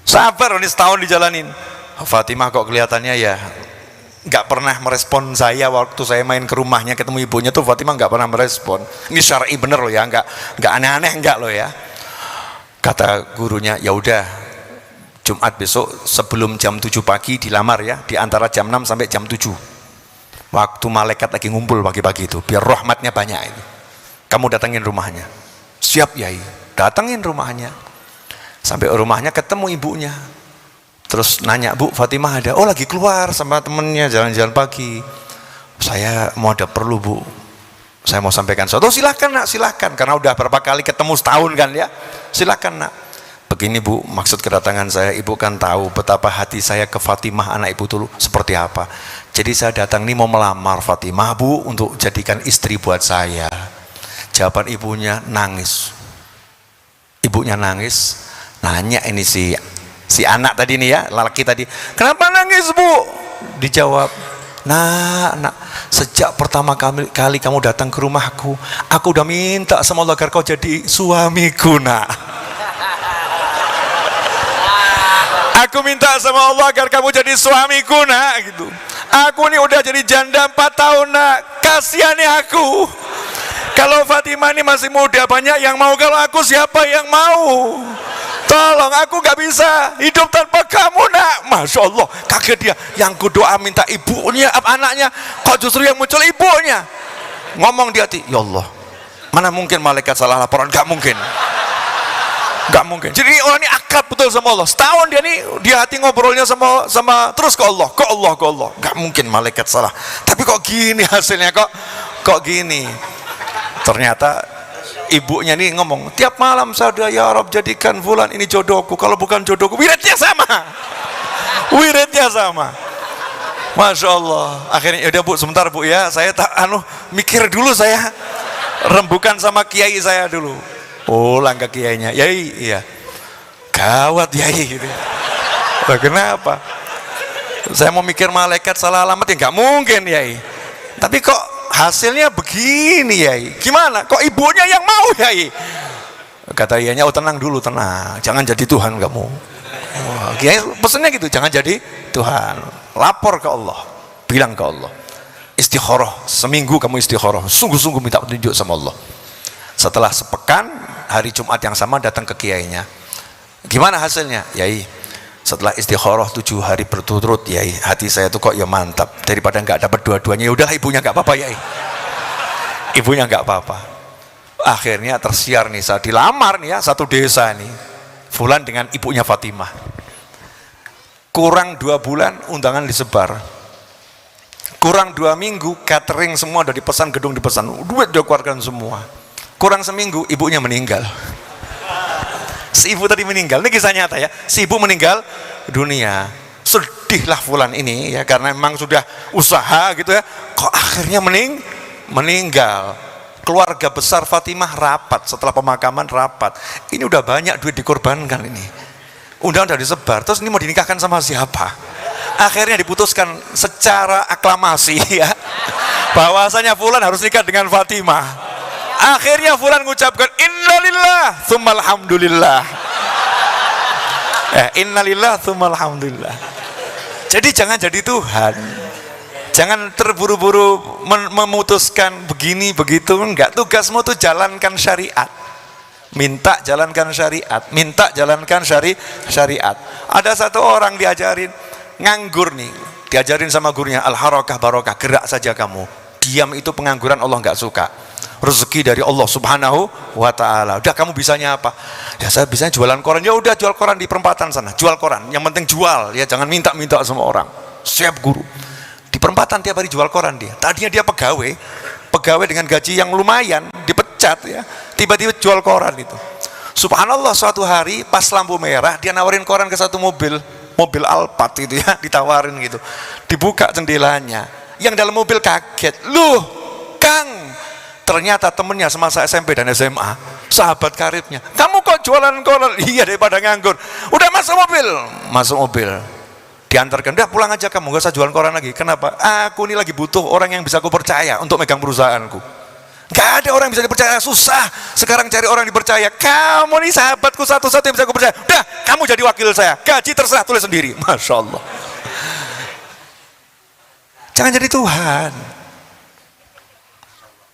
Sabar, ini setahun dijalanin. Fatimah kok kelihatannya ya nggak pernah merespon saya waktu saya main ke rumahnya ketemu ibunya tuh. Fatimah nggak pernah merespon. Ini syar'i bener loh ya, nggak aneh-aneh nggak loh ya. Kata gurunya, "Ya udah, Jumat besok sebelum jam 7 pagi dilamar ya, di antara jam 6 sampai jam 7. Waktu malaikat lagi ngumpul pagi-pagi itu, biar rahmatnya banyak itu. Kamu datangin rumahnya." "Siap Yai." Datangin rumahnya. Sampai rumahnya ketemu ibunya. Terus nanya, Bu, Fatimah ada? Oh, lagi keluar sama temennya jalan-jalan pagi. Saya mau ada perlu, Bu. Saya mau sampaikan sesuatu. Oh, silahkan nak, silahkan. Karena udah berapa kali ketemu setahun kan ya. Silahkan nak. Begini Bu, maksud kedatangan saya, Ibu kan tahu betapa hati saya ke Fatimah anak Ibu dulu seperti apa. Jadi saya datang ini mau melamar Fatimah Bu untuk jadikan istri buat saya. Jawaban ibunya nangis. Ibunya nangis, nanya ini si anak tadi nih ya, laki tadi, kenapa nangis Bu? Dijawab, nak, sejak pertama kali kamu datang ke rumahku, aku udah minta sama Allah agar kau jadi suamiku nak. Aku minta sama Allah agar kamu jadi suamiku nak gitu. Aku ini udah jadi janda 4 tahun nak, kasihani aku. Kalau Fatimah ini masih muda, banyak yang mau, kalau aku siapa yang mau? Tolong, aku gak bisa hidup tanpa kamu nak. Masya Allah, kaget dia. Yang kudoa minta ibunya, anaknya, kok justru yang muncul ibunya. Ngomong di hati, ya Allah, mana mungkin malaikat salah laporan? Gak mungkin. Gak mungkin. Jadi orang ini akrab betul sama Allah. Setahun dia nih di hati ngobrolnya sama terus ke Allah. Gak mungkin malaikat salah. Tapi kok gini hasilnya, kok gini. Ternyata ibunya nih ngomong, tiap malam saya ya Rob jadikan fulan ini jodohku. Kalau bukan jodohku, wiridnya sama. Wiridnya sama. Masya Allah. Akhirnya udah Bu, sebentar Bu ya. Saya mikir dulu, saya rembukan sama kiai saya dulu. Oh, langkah kiainya, yai, iya, gawat yai gitu. Nah, kenapa? Saya mau mikir malaikat salah alamat, ya nggak mungkin yai. Tapi kok hasilnya begini yai? Gimana? Kok ibunya yang mau yai? Kata ianya, oh tenang dulu, tenang, jangan jadi Tuhan kamu. Oh, kiai pesennya gitu, jangan jadi Tuhan. Lapor ke Allah, bilang ke Allah, istikharah, seminggu kamu istikharah, sungguh-sungguh minta petunjuk sama Allah. Setelah sepekan, hari Jumat yang sama datang ke kiainya. Gimana hasilnya? Yai, setelah istikharah 7 hari berturut-turut, yai, hati saya tuh kok ya mantap. Daripada nggak dapat dua-duanya, ya udahlah ibunya nggak apa-apa yai. Ibunya nggak apa-apa. Akhirnya tersiar nih, saat dilamar nih ya, satu desa nih, fulan dengan ibunya Fatimah. Kurang 2 bulan undangan disebar. Kurang 2 minggu catering semua udah dipesan, gedung dipesan, duit udah keluarkan semua. Kurang seminggu ibunya meninggal. Si ibu tadi meninggal, ini kisah nyata ya. Si ibu meninggal dunia. Sedihlah fulan ini ya, karena memang sudah usaha gitu ya, kok akhirnya meninggal. Keluarga besar Fatimah rapat, setelah pemakaman rapat. Ini udah banyak duit dikorbankan ini. Undangan udah disebar, terus ini mau dinikahkan sama siapa? Akhirnya diputuskan secara aklamasi ya, bahwasanya fulan harus nikah dengan Fatimah. Akhirnya fulan mengucapkan innalillah tsumma alhamdulillah. Innalillah tsumma alhamdulillah. Jadi jangan jadi Tuhan. Jangan terburu-buru memutuskan begini begitu, enggak. Tugasmu tuh jalankan syariat. Minta jalankan syariat, minta jalankan syariat. Ada satu orang diajarin nganggur nih, diajarin sama gurunya, al-harakah barokah, gerak saja kamu. Diam itu pengangguran Allah enggak suka. Rezeki dari Allah Subhanahu wa ta'ala. Udah, kamu bisanya apa? Ya saya bisanya jualan koran. Ya udah, jual koran di perempatan sana, jual koran, yang penting jual ya, jangan minta-minta sama orang. Siap guru. Di perempatan tiap hari jual koran dia. Tadinya dia pegawai dengan gaji yang lumayan, dipecat ya, tiba-tiba jual koran itu. Subhanallah, suatu hari pas lampu merah dia nawarin koran ke satu mobil Alphard itu ya, ditawarin gitu. Dibuka jendelanya, yang dalam mobil kaget, loh Kang, ternyata temennya semasa SMP dan SMA, sahabat karibnya. Kamu kok jualan koran? Iya, daripada nganggur. Udah masuk mobil, diantarkan, udah pulang aja kamu, gak usah jualan koran lagi. Kenapa? Aku ini lagi butuh orang yang bisa aku percaya untuk megang perusahaanku. Gak ada orang yang bisa dipercaya, susah sekarang cari orang dipercaya. Kamu nih sahabatku satu-satu yang bisa aku percaya. Udah, kamu jadi wakil saya, gaji terserah, tulis sendiri. Masya Allah. Jangan jadi Tuhan.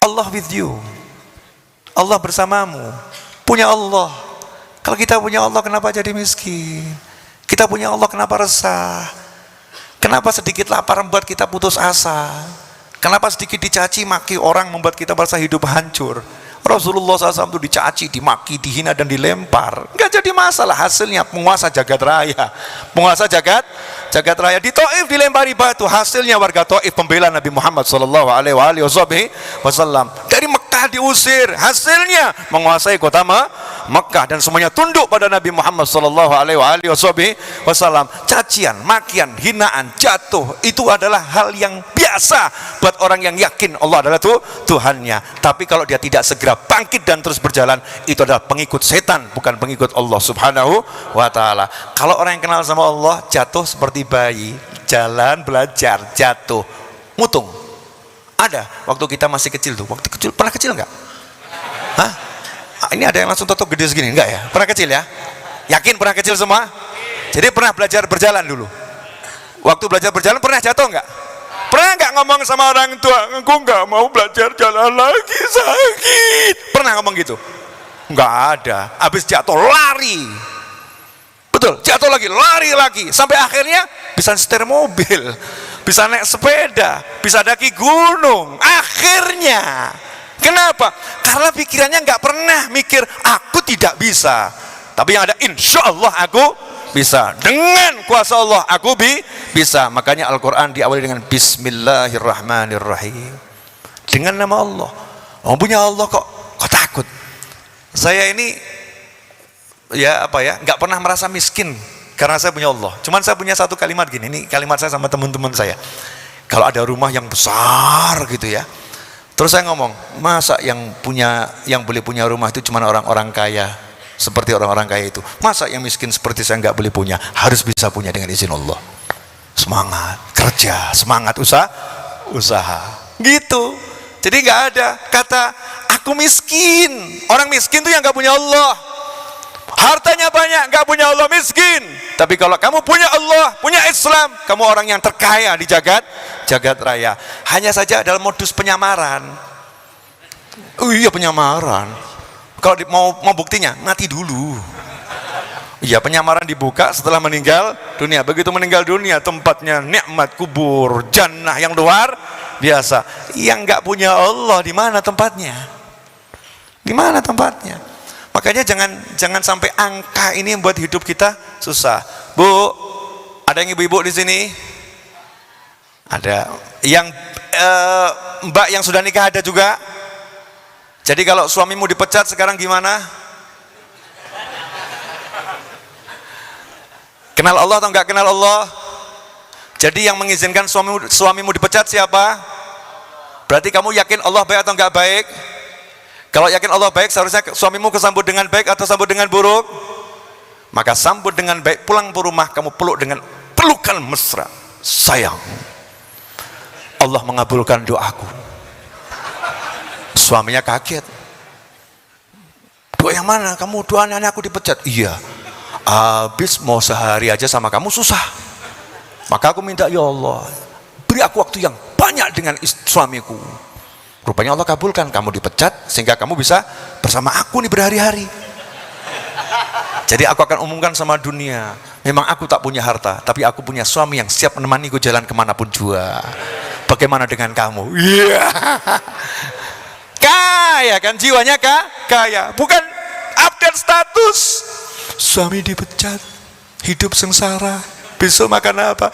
Allah with you. Allah bersamamu. Punya Allah. Kalau kita punya Allah, kenapa jadi miskin? Kita punya Allah, kenapa resah? Kenapa sedikit lapar membuat kita putus asa? Kenapa sedikit dicaci maki orang membuat kita merasa hidup hancur? Rasulullah SAW itu dicaci, dimaki, dihina dan dilempar. Enggak jadi masalah, hasilnya penguasa jagat raya. Penguasa jagat raya di Taif dilempari batu, hasilnya warga Taif pembela Nabi Muhammad SAW. Dari Mekah diusir, hasilnya menguasai kota Mekah dan semuanya tunduk pada Nabi Muhammad SAW. Cacian, makian, hinaan, jatuh itu adalah hal yang biasa buat orang yang yakin Allah adalah Tuhannya. Tapi kalau dia tidak segera bangkit dan terus berjalan, itu adalah pengikut setan, bukan pengikut Allah Subhanahu wa ta'ala. Kalau orang yang kenal sama Allah, jatuh seperti bayi, jalan belajar, jatuh, mutung. Ada waktu kita masih kecil tuh, waktu kecil, pernah kecil nggak? Hah? Ini ada yang langsung totok gede segini, enggak ya? Pernah kecil ya? Yakin pernah kecil semua? Jadi pernah belajar berjalan dulu? Waktu belajar berjalan pernah jatuh enggak? Pernah nggak ngomong sama orang tua, aku nggak mau belajar jalan lagi, sakit? Pernah ngomong gitu? Nggak ada. Habis jatuh lari, betul, jatuh lagi, lari lagi, sampai akhirnya bisa setir mobil, bisa naik sepeda, bisa daki gunung. Akhirnya, kenapa? Karena pikirannya nggak pernah mikir aku tidak bisa, tapi yang ada insya Allah aku bisa, dengan kuasa Allah aku bisa. Makanya Al-Quran diawali dengan Bismillahirrahmanirrahim, dengan nama Allah. Oh, punya Allah kok takut? Saya ini ya apa ya, nggak pernah merasa miskin karena saya punya Allah. Cuman saya punya satu kalimat gini, ini kalimat saya sama teman-teman saya. Kalau ada rumah yang besar gitu ya, terus saya ngomong, masa yang boleh punya rumah itu cuma orang-orang kaya seperti orang-orang kaya itu? Masa yang miskin seperti saya nggak boleh punya? Harus bisa punya dengan izin Allah. Semangat kerja, semangat usaha gitu. Jadi nggak ada kata aku miskin. Orang miskin tuh yang nggak punya Allah. Hartanya banyak, nggak punya Allah, miskin. Tapi kalau kamu punya Allah, punya Islam, kamu orang yang terkaya di jagat raya. Hanya saja dalam modus penyamaran. Oh iya, penyamaran. Kalau mau buktinya, mati dulu. Iya, penyamaran dibuka setelah meninggal dunia. Begitu meninggal dunia, tempatnya nikmat kubur, jannah yang luar biasa. Yang nggak punya Allah, di mana tempatnya? Di mana tempatnya? Makanya jangan sampai angka ini membuat hidup kita susah. Bu, ada yang ibu-ibu di sini? Ada. Yang mbak yang sudah nikah ada juga? Jadi kalau suamimu dipecat sekarang gimana? Kenal Allah atau enggak kenal Allah? Jadi yang mengizinkan suamimu dipecat siapa? Berarti kamu yakin Allah baik atau enggak baik? Kalau yakin Allah baik, seharusnya suamimu kesambut dengan baik atau sambut dengan buruk? Maka sambut dengan baik, pulang ke rumah kamu peluk dengan pelukan mesra. Sayang, Allah mengabulkan doaku. Suaminya kaget. Doa yang mana? Kamu doanya aku dipecat? Iya. Habis mau sehari aja sama kamu susah. Maka aku minta, ya Allah, beri aku waktu yang banyak dengan suamiku. Rupanya Allah kabulkan, kamu dipecat sehingga kamu bisa bersama aku nih berhari-hari. Jadi aku akan umumkan sama dunia, memang aku tak punya harta, tapi aku punya suami yang siap menemaniku jalan kemanapun jua. Bagaimana dengan kamu? Iya. Kaya kan jiwanya, kaya, bukan update status. Suami dipecat, hidup sengsara, besok makan apa?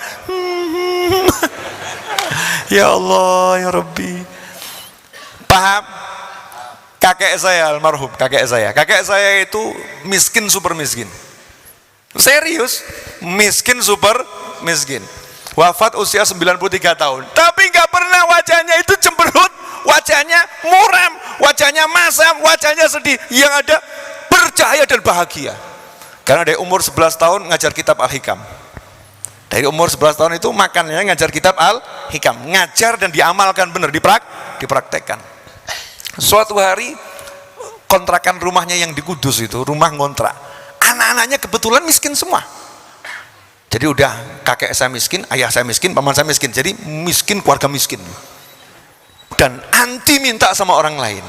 Ya Allah, ya Rabbi. Paham? Kakek saya almarhum, kakek saya itu miskin super miskin. Serius, miskin super miskin. Wafat usia 93 tahun. Tapi nggak pernah wajahnya itu cemberut, wajahnya muram, wajahnya masam, wajahnya sedih. Yang ada bercahaya dan bahagia. Karena dari umur 11 tahun ngajar kitab Al-Hikam. Dari umur 11 tahun itu makannya ngajar kitab Al-Hikam, ngajar dan diamalkan benar, dipraktekkan. Suatu hari kontrakan rumahnya yang di Kudus itu, rumah ngontrak, anak-anaknya kebetulan miskin semua. Jadi udah kakek saya miskin, ayah saya miskin, paman saya miskin, jadi miskin, keluarga miskin. Dan anti minta sama orang lain,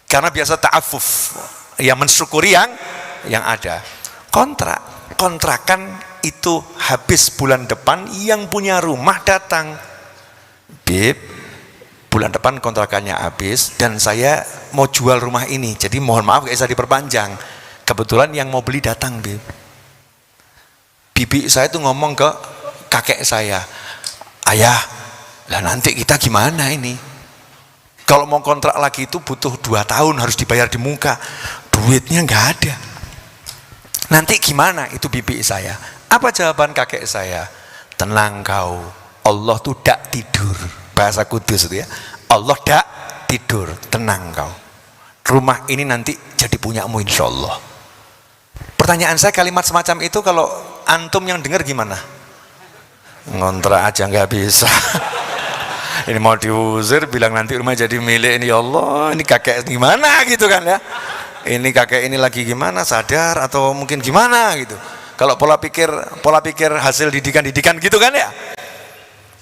karena biasa ta'afuf, ya mensyukuri yang ada. Kontrakan itu habis bulan depan, yang punya rumah datang, Bib, Bu, bulan depan kontrakannya habis dan saya mau jual rumah ini, jadi mohon maaf gak bisa diperpanjang. Kebetulan yang mau beli datang, Bib. Bibi saya tuh ngomong ke kakek saya, ayah, lah nanti kita gimana ini? Kalau mau kontrak lagi itu butuh 2 tahun, harus dibayar di muka, duitnya nggak ada. Nanti gimana? Itu bibi saya. Apa jawaban kakek saya? Tenang kau, Allah tuh dak tidur. Bahasa Kudus itu ya, Allah dak tidur, tenang kau. Rumah ini nanti jadi punyamu insya Allah. Pertanyaan saya, kalimat semacam itu kalau antum yang dengar gimana? Ngontrak aja nggak bisa. Ini mau diusir, bilang nanti rumah jadi milik ini, ya Allah, ini kakek gimana gitu kan ya? Ini kakek ini lagi gimana, sadar atau mungkin gimana gitu? Kalau pola pikir hasil didikan gitu kan ya?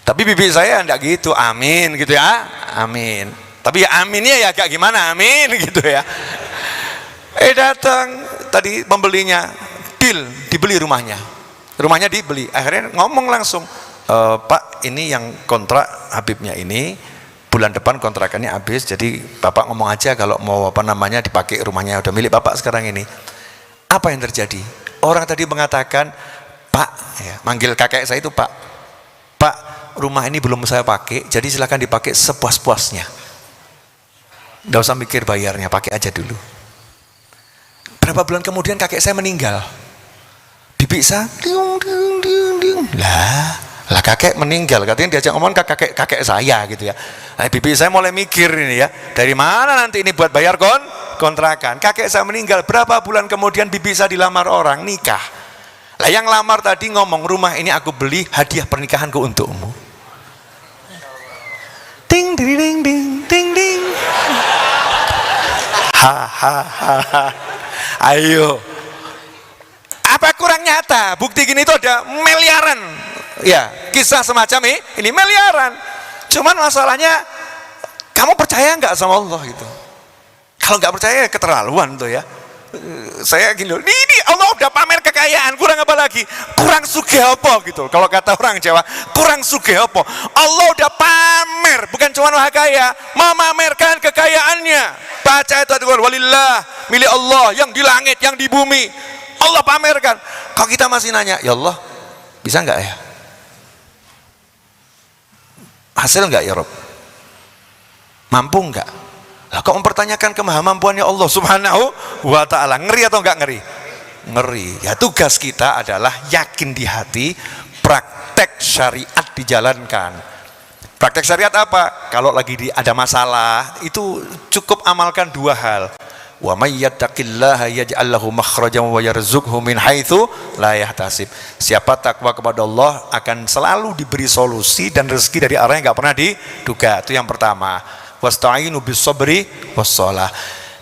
Tapi bibi saya enggak gitu, amin gitu ya, amin. Tapi ya aminnya ya agak gimana, amin gitu ya. Datang tadi pembelinya, dibeli rumahnya dibeli. Akhirnya ngomong langsung, Pak, ini yang kontrak Habibnya ini bulan depan kontrakannya habis, jadi Bapak ngomong aja kalau mau dipakai rumahnya, udah milik Bapak sekarang ini. Apa yang terjadi? Orang tadi mengatakan, Pak, ya, manggil kakek saya itu Pak, rumah ini belum saya pakai, jadi silakan dipakai sepuas-puasnya. Nggak usah mikir bayarnya, pakai aja dulu. Berapa bulan kemudian kakek saya meninggal. Bibi saya, lah kakek meninggal, katanya diajak ngomong ke kakek saya gitu ya. Nah, bibi saya mulai mikir ini ya, dari mana nanti ini buat bayar kontrakan. Kakek saya meninggal, berapa bulan kemudian bibi saya dilamar orang, nikah. Lah yang lamar tadi ngomong, rumah ini aku beli hadiah pernikahanku untukmu. Ting ding ding ding ding ding. Ha. Ayo. Apa kurang nyata? Bukti gini itu ada miliaran. Ya, kisah semacam ini miliaran. Cuman masalahnya, kamu percaya nggak sama Allah gitu? Kalau nggak percaya keterlaluan tuh ya. Saya gini loh, ini Allah udah pamer kekayaan, kurang apa lagi? Kurang sugih apa gitu. Kalau kata orang Jawa, kurang sugih apa? Allah udah pamer, bukan cuma maha kaya, memamerkan kekayaannya. Baca itu Al-Quran, walillah, milik Allah yang di langit, yang di bumi. Allah pamerkan. Kalau kita masih nanya, ya Allah, bisa nggak ya? Hasil nggak ya Rob? Mampu nggak? Lah kok mempertanyakan kemahamampuannya Allah Subhanahu wa ta'ala? Ngeri atau nggak ngeri? Ngeri. Ya tugas kita adalah yakin di hati, praktek syariat dijalankan. Praktek syariat apa? Kalau lagi ada masalah, itu cukup amalkan 2 hal. Wa may yattaqillaha yaj'al lahu makhrajan wa yarzuqhu min haitsu la yahtasib. Siapa takwa kepada Allah akan selalu diberi solusi dan rezeki dari arah yang enggak pernah diduga. Itu yang pertama. Wasta'inu bis sabri was shalah.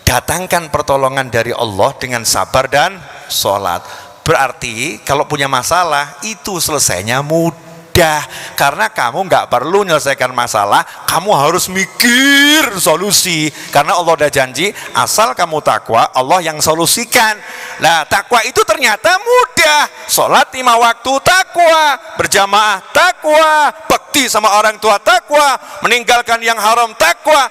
Datangkan pertolongan dari Allah dengan sabar dan salat. Berarti kalau punya masalah itu selesainya mudah. Karena kamu nggak perlu menyelesaikan masalah, kamu harus mikir solusi. Karena Allah udah janji, asal kamu takwa, Allah yang solusikan. Nah, takwa itu ternyata mudah. Sholat 5 waktu takwa, berjamaah takwa, bakti sama orang tua takwa, meninggalkan yang haram takwa.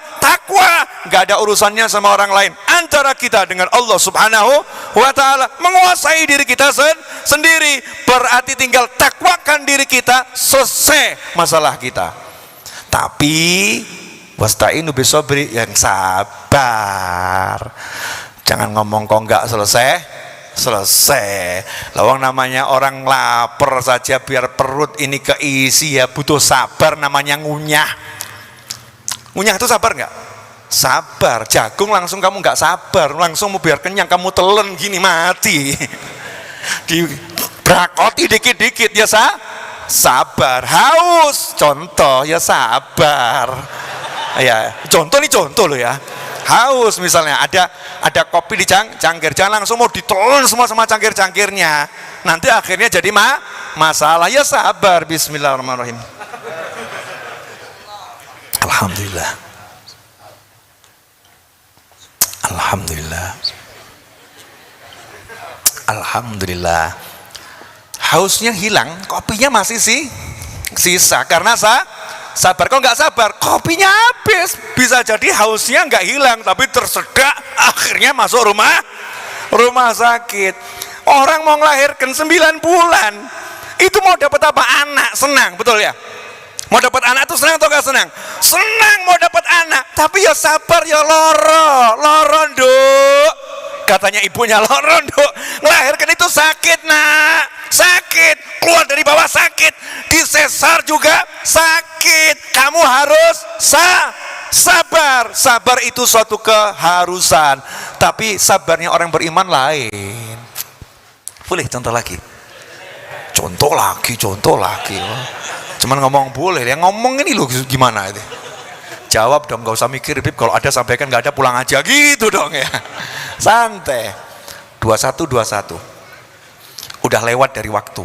Nggak ada urusannya sama orang lain. Antara kita dengan Allah Subhanahu wa ta'ala, menguasai diri kita sendiri. Berarti tinggal takwakan diri kita, selesai masalah kita. Tapi wasta'inu bisabri, yang sabar. Jangan ngomong kok nggak selesai. Lawang namanya orang lapar saja biar perut ini keisi ya butuh sabar, namanya ngunyah. Ngunyah itu sabar nggak? Sabar. Jagung langsung kamu nggak sabar, langsung mau biar kenyang kamu telan gini mati. Di brakoti dikit-dikit ya sabar. Haus, contoh ya sabar. Ya, contoh loh ya. Haus misalnya ada kopi di cangkir, jangan langsung mau ditelan semua sama cangkir-cangkirnya. Nanti akhirnya jadi masalah. Ya sabar. Bismillahirrahmanirrahim. Alhamdulillah. Hausnya hilang, kopinya masih sisa karena Sabar. Kok nggak sabar? Kopinya habis. Bisa jadi hausnya nggak hilang, tapi tersedak, akhirnya masuk rumah sakit. Orang mau melahirkan 9 bulan, itu mau dapat apa? Anak, senang, betul ya? Mau dapat anak tuh senang atau gak senang? Senang mau dapat anak, tapi ya sabar ya loro nduk. Katanya ibunya, loro nduk, melahirkan itu sakit nak, sakit, keluar dari bawah sakit, disesar juga sakit. Kamu harus sabar. Sabar itu suatu keharusan, tapi sabarnya orang beriman lain. Boleh contoh lagi? Contoh lagi. Cuman ngomong boleh, yang ngomong ini loh gimana itu? Jawab dong, gak usah mikir, Bib, kalau ada sampaikan, gak ada pulang aja gitu dong ya. Santai. 21. Udah lewat dari waktu.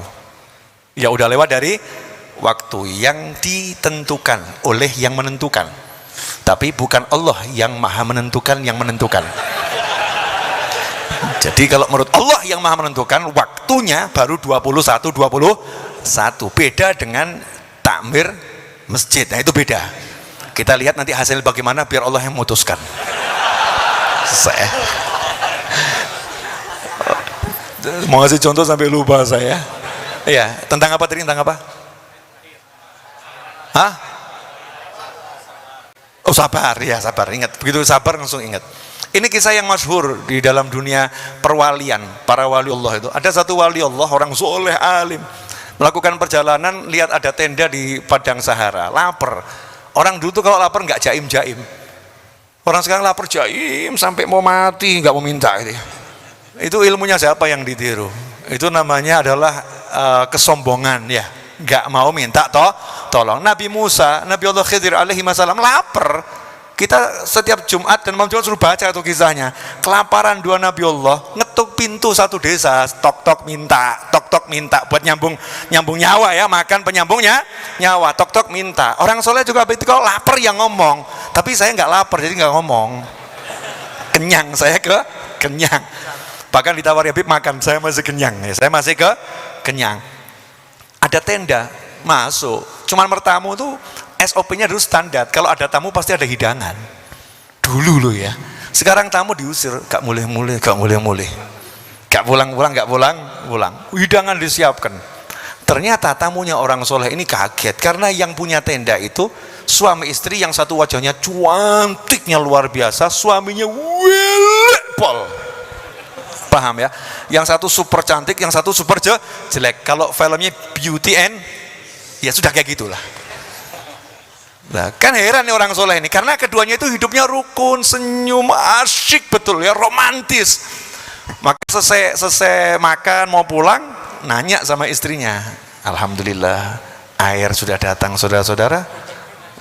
Ya udah lewat dari waktu yang ditentukan oleh yang menentukan. Tapi bukan Allah yang maha menentukan yang menentukan. Jadi kalau menurut Allah yang maha menentukan, waktunya baru 21. Beda dengan takmir masjid. Nah itu beda. Kita lihat nanti hasil bagaimana, biar Allah yang memutuskan. Saya mau ngasih contoh sampai lupa saya. Iya, tentang apa tadi? Tentang apa? Hah? Oh sabar, ya sabar. Ingat, begitu sabar langsung ingat. Ini kisah yang masyhur di dalam dunia perwalian, para wali Allah itu. Ada satu wali Allah, orang soleh, alim, melakukan perjalanan, lihat ada tenda di padang Sahara, lapar. Orang dulu tuh kalau lapar nggak jaim. Orang sekarang lapar jaim sampai mau mati, nggak mau minta gitu. Itu ilmunya siapa yang ditiru? Itu namanya adalah kesombongan ya, nggak mau minta tolong. Nabi Musa, Nabi Allah Khidir alaihi wasallam lapar. Kita setiap Jumat dan malam Jumat suruh baca itu kisahnya. Kelaparan dua Nabi Allah, ngetuk pintu satu desa, tok minta buat nyambung nyawa ya, makan penyambungnya nyawa, tok minta. Orang soleh juga begitu, kalau lapar yang ngomong. Tapi saya nggak lapar, jadi nggak ngomong. Kenyang, saya kenyang. Bahkan ditawari Habib makan, saya masih kenyang ya, saya masih kenyang. Ada tenda, masuk. Cuman bertamu tuh SOP-nya dulu standar, kalau ada tamu pasti ada hidangan. Dulu loh ya. Sekarang tamu diusir, gak mulai, gak pulang. Hidangan disiapkan. Ternyata tamunya orang soleh ini kaget, karena yang punya tenda itu suami istri, yang satu wajahnya cantiknya luar biasa, suaminya pol. Paham ya? Yang satu super cantik, yang satu super jelek. Kalau filmnya Beauty and, ya sudah kayak gitulah. Nah, kan heran nih orang soleh ini, karena keduanya itu hidupnya rukun, senyum, asyik betul ya, romantis. Maka selesai makan mau pulang, nanya sama istrinya, alhamdulillah air sudah datang saudara-saudara.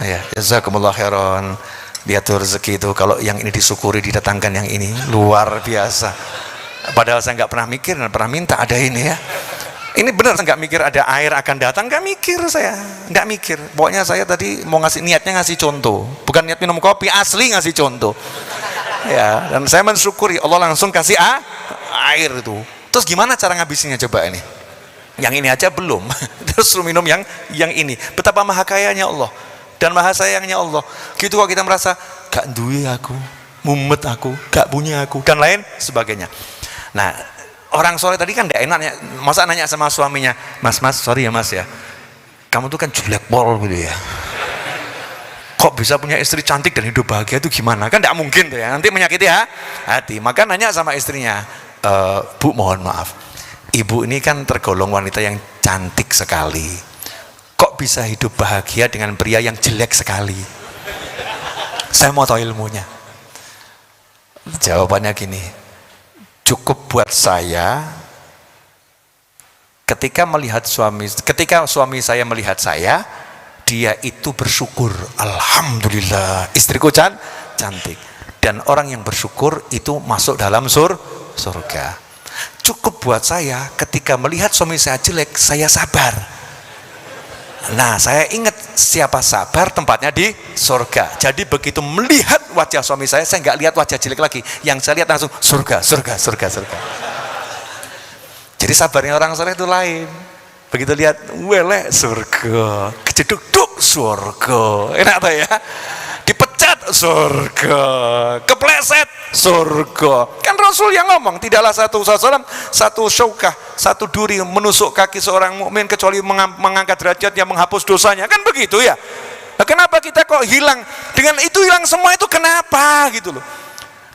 Ya, jazakumullah khairan. Diatur rezeki itu, kalau yang ini disyukuri, didatangkan yang ini, luar biasa. Padahal saya nggak pernah mikir dan pernah minta ada ini ya. Ini benar, saya nggak mikir ada air akan datang, nggak mikir saya, nggak mikir. Pokoknya saya tadi mau niatnya ngasih contoh, bukan niat minum kopi, asli ngasih contoh. Ya, dan saya mensyukuri Allah langsung kasih air itu. Terus gimana cara ngabisinnya coba ini? Yang ini aja belum, terus suruh minum yang ini. Betapa maha kayanya Allah dan maha sayangnya Allah. Gitu kok kita merasa gak duwe aku, mumet aku, gak punya aku, dan lain sebagainya. Nah, orang soleh tadi kan tidak enak, masa nanya sama suaminya, mas sorry ya mas ya, kamu tuh kan jelek pol gitu ya, kok bisa punya istri cantik dan hidup bahagia itu gimana? Kan tidak mungkin tuh ya, nanti menyakiti hati. Maka nanya sama istrinya, Bu mohon maaf, ibu ini kan tergolong wanita yang cantik sekali, kok bisa hidup bahagia dengan pria yang jelek sekali? Saya mau tahu ilmunya. Jawabannya gini, cukup buat saya ketika suami saya melihat saya, dia itu bersyukur, alhamdulillah istriku cantik, dan orang yang bersyukur itu masuk dalam surga. Cukup buat saya ketika melihat suami saya jelek, saya sabar. Nah, saya ingat siapa sabar tempatnya di surga. Jadi begitu melihat wajah suami saya nggak lihat wajah jelek lagi. Yang saya lihat langsung surga. Jadi sabarnya orang soleh itu lain. Begitu lihat, welek surga, kejeduk-duk surga, enak tuh ya. Dipecat surga, kepleset surga. Kan Rasul yang ngomong, tidaklah satu syaukah, satu duri menusuk kaki seorang mukmin kecuali mengangkat derajatnya, menghapus dosanya. Kan begitu ya. Nah, kenapa kita kok hilang? Dengan itu hilang semua itu kenapa gitu loh.